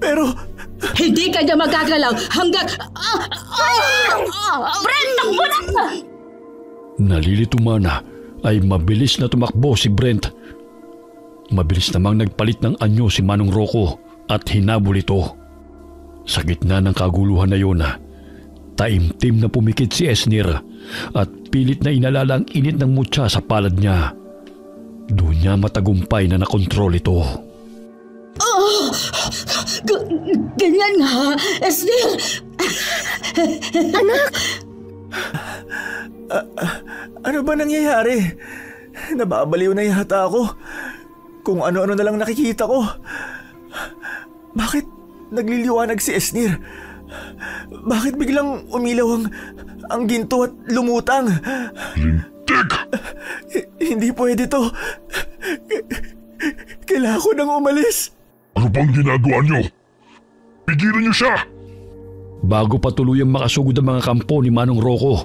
Pero... Hindi ka niya magagalaw hanggang... Brent, takbo na! Nalilito man ay mabilis na tumakbo si Brent. Mabilis namang nagpalit ng anyo si Manong Rocco at hinabol ito. Sa gitna ng kaguluhan na yun, taimtim na pumikit si Esnir at pilit na inalala ang init ng mutya sa palad niya. Doon niya matagumpay na nakontrol ito. Ganyan nga, Esnir! Anak! Ano ba nangyayari? Nababaliw na yata ako. Kung ano-ano na lang nakikita ko. Bakit nagliliwanag si Esnir? Bakit biglang umilaw ang ginto at lumutang? Lintik! Hindi pwede to. Kailangan ko nang umalis. Ano bang ginagawa niyo? Pigilan niyo siya! Bago pa tuluyang makasugod ang mga kampo ni Manong Rocco,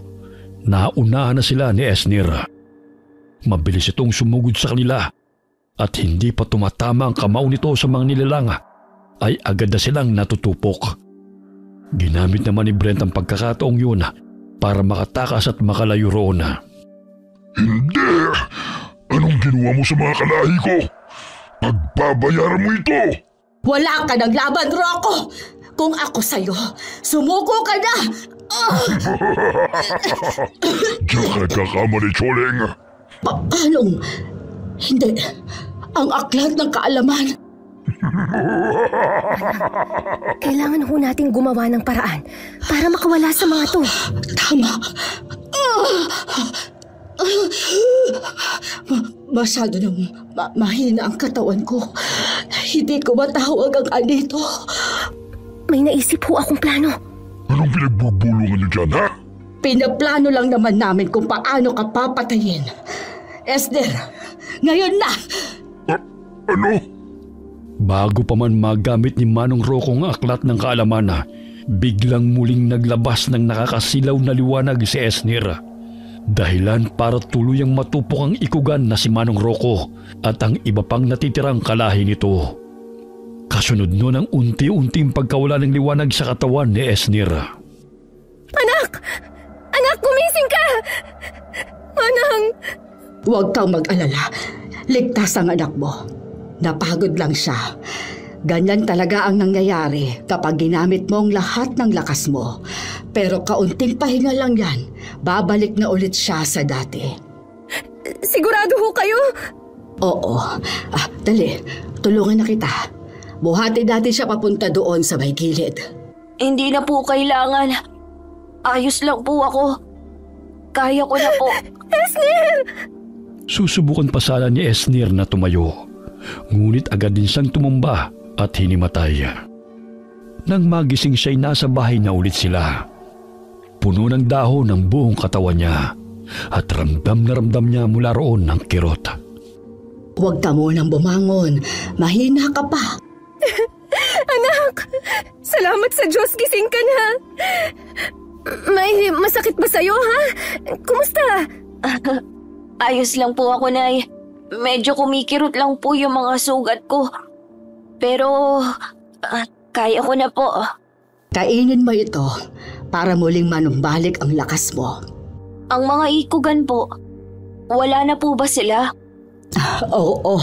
naunahan na sila ni Esnir. Mabilis itong sumugod sa kanila at hindi pa tumatama ang kamao nito sa mga nilalang ay agad na silang natutupok. Ginamit naman ni Brent ang pagkakataong yun para makatakas at makalayo roon. Hindi! Anong ginawa mo sa mga kalahi ko? Pagbabayaran mo ito! Wala ka ng laban, Rocco! Kung ako sa'yo, sumuko ka na! Diyan ka nagkakamali, Choleng! Paanong? Hindi. Ang aklat ng kaalaman. Kailangan ho nating gumawa ng paraan para makawala sa mga to. Tama. Masyado nang mahina ang katawan ko. Hindi ko matawag ang anito. May naisip ho akong plano. Anong pinagbubulungan niyo dyan, ha? Pinaplano lang naman namin kung paano ka papatayin. Esnir, ngayon na! Ano? Bago pa man magamit ni Manong Rocco ang aklat ng kaalaman, biglang muling naglabas ng nakakasilaw na liwanag si Esnir. Dahilan para tuluyang matupok ang ikugan na si Manong Rocco at ang iba pang natitirang kalahi nito. Kasunod nun ang unti-unting pagkawala ng liwanag sa katawan ni Esnir. Anak! Anak, gumising ka! Manang! Huwag kang mag-alala. Ligtas ang anak mo. Napagod lang siya. Ganyan talaga ang nangyayari kapag ginamit mo ang lahat ng lakas mo. Pero kaunting pahinga lang yan. Babalik na ulit siya sa dati. Sigurado ho kayo? Oo. Dali. Tulungan na kita. Buhatin natin siya papunta doon sa may gilid. Hindi na po kailangan. Ayos lang po ako. Kaya ko na po. Esnir! Susubukan pa sana ni Esnir na tumayo. Ngunit agad din siyang tumumba at hinimatay. Nang magising siya'y nasa bahay na ulit sila. Puno ng dahon ang buong katawan niya at ramdam na ramdam niya mula roon ng kirot. Huwag ka munang bumangon. Mahina ka pa. Anak! Salamat sa Diyos, gising ka na. May masakit ba sa'yo, ha? Kumusta? Ayos lang po ako, Nay. Medyo kumikirot lang po yung mga sugat ko. Pero kaya ko na po. Kainin mo ito para muling manumbalik ang lakas mo. Ang mga ikugan po, wala na po ba sila? Oo.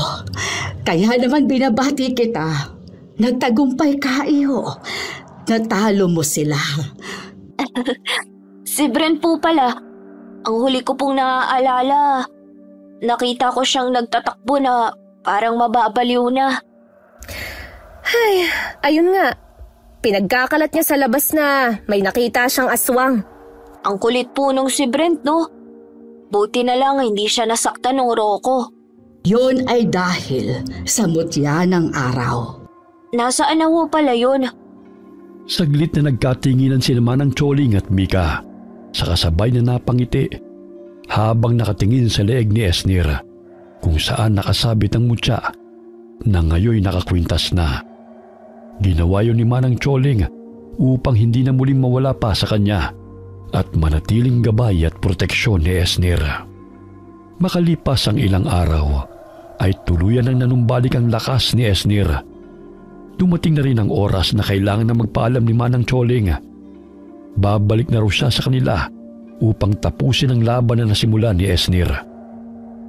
Kaya naman binabati kita. Nagtagumpay ka, iho. Natalo mo sila. Si Brent po pala. Ang huli ko pong naaalala, nakita ko siyang nagtatakbo na parang mababaliw na. Ay, ayun nga. Pinagkakalat niya sa labas na may nakita siyang aswang. Ang kulit po nung si Brent, no? Buti na lang hindi siya nasaktan ng Rocco. Yun ay dahil sa mutya ng araw. Nasaan na ho pala yun? Saglit na nagkatinginan sila Manang Choling at Mika sa kasabay na napangiti habang nakatingin sa leeg ni Esnir kung saan nakasabit ang mutya na ngayon nakakwintas na. Ginawa yun ni Manang Choling upang hindi na muling mawala pa sa kanya at manatiling gabay at proteksyon ni Esnir. Makalipas ang ilang araw ay tuluyan ang nanumbalik ang lakas ni Esnir. Dumating na rin ang oras na kailangan na magpaalam ni Manang Choling. Babalik na raw siya sa kanila upang tapusin ang laban na nasimula ni Esnir.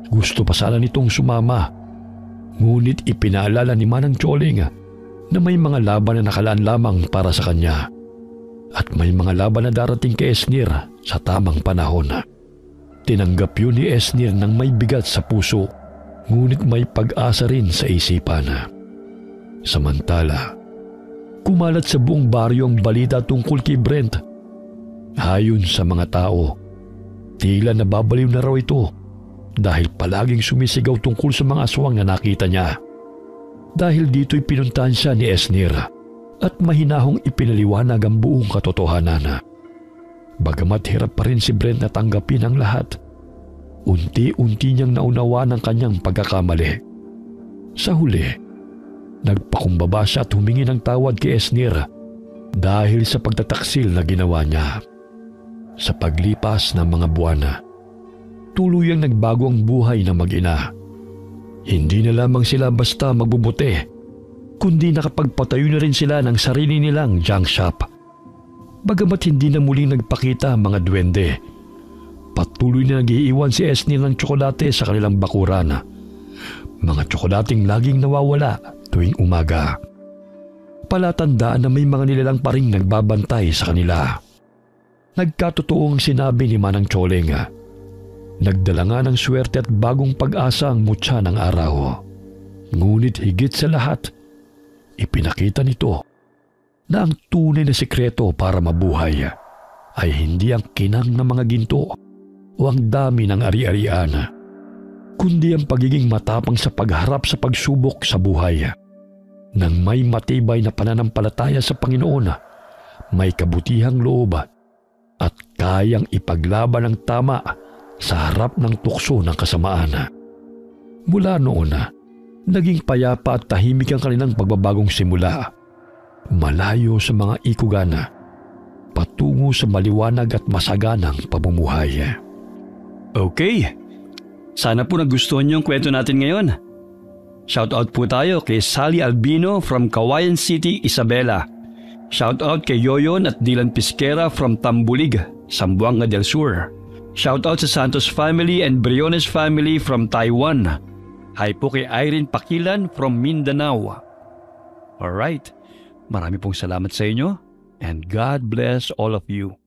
Gusto pa sana nitong sumama, ngunit ipinaalala ni Manang Choling na may mga laban na nakalaan lamang para sa kanya at may mga laban na darating kay Esnir sa tamang panahon. Tinanggap yun ni Esnir ng may bigat sa puso, ngunit may pag-asa rin sa isipan. Samantala, kumalat sa buong baryo ang balita tungkol kay Brent. Ayon sa mga tao, tila nababaliw na raw ito dahil palaging sumisigaw tungkol sa mga aswang na nakita niya. Dahil dito'y pinuntahan siya ni Esnir at mahinahong ipinaliwanag ang buong katotohanan. Bagamat hirap pa rin si Brent na tanggapin ang lahat, unti-unti niyang naunawaan ang kanyang pagkakamali. Sa huli, nagpakumbaba siya at humingi ng tawad kay Esnir dahil sa pagtataksil na ginawa niya. Sa paglipas ng mga buwan, tuluyang nagbago ang buhay ng mag-ina. Hindi na lamang sila basta magbubuti, kundi nakapagpatayo na rin sila ng sarili nilang junk shop. Bagamat hindi na muling nagpakita ang mga duwende, patuloy na nag-iiwan si Esnir ng tsokolate sa kanilang bakuran. Mga tsokolating laging nawawala tuwing umaga. Palatandaan na may mga nilalang pa ring nagbabantay sa kanila. Nagkatotoo ang sinabi ni Manang Choling. Nagdala nga ng swerte at bagong pag-asa ang mutya ng araw. Ngunit higit sa lahat, ipinakita nito na ang tunay na sikreto para mabuhay ay hindi ang kinang ng mga ginto o ang dami ng ari-arian, kundi ang pagiging matapang sa pagharap sa pagsubok sa buhay. Nang may matibay na pananampalataya sa Panginoon, may kabutihang loob at kayang ipaglaban ang tama sa harap ng tukso ng kasamaan. Mula noon, naging payapa at tahimik ang kanilang pagbabagong simula. Malayo sa mga ikugana, patungo sa maliwanag at masaganang pamumuhay. Okay, sana po nagustuhan niyo ang kwento natin ngayon. Shoutout po tayo kay Sally Albino from Kawayan City, Isabela. Shoutout kay Yoyon at Dylan Pisquera from Tambulig, Zamboanga del Sur. Shoutout sa Santos family and Briones family from Taiwan. Hi po kay Irene Pakilan from Mindanao. Alright, marami pong salamat sa inyo and God bless all of you.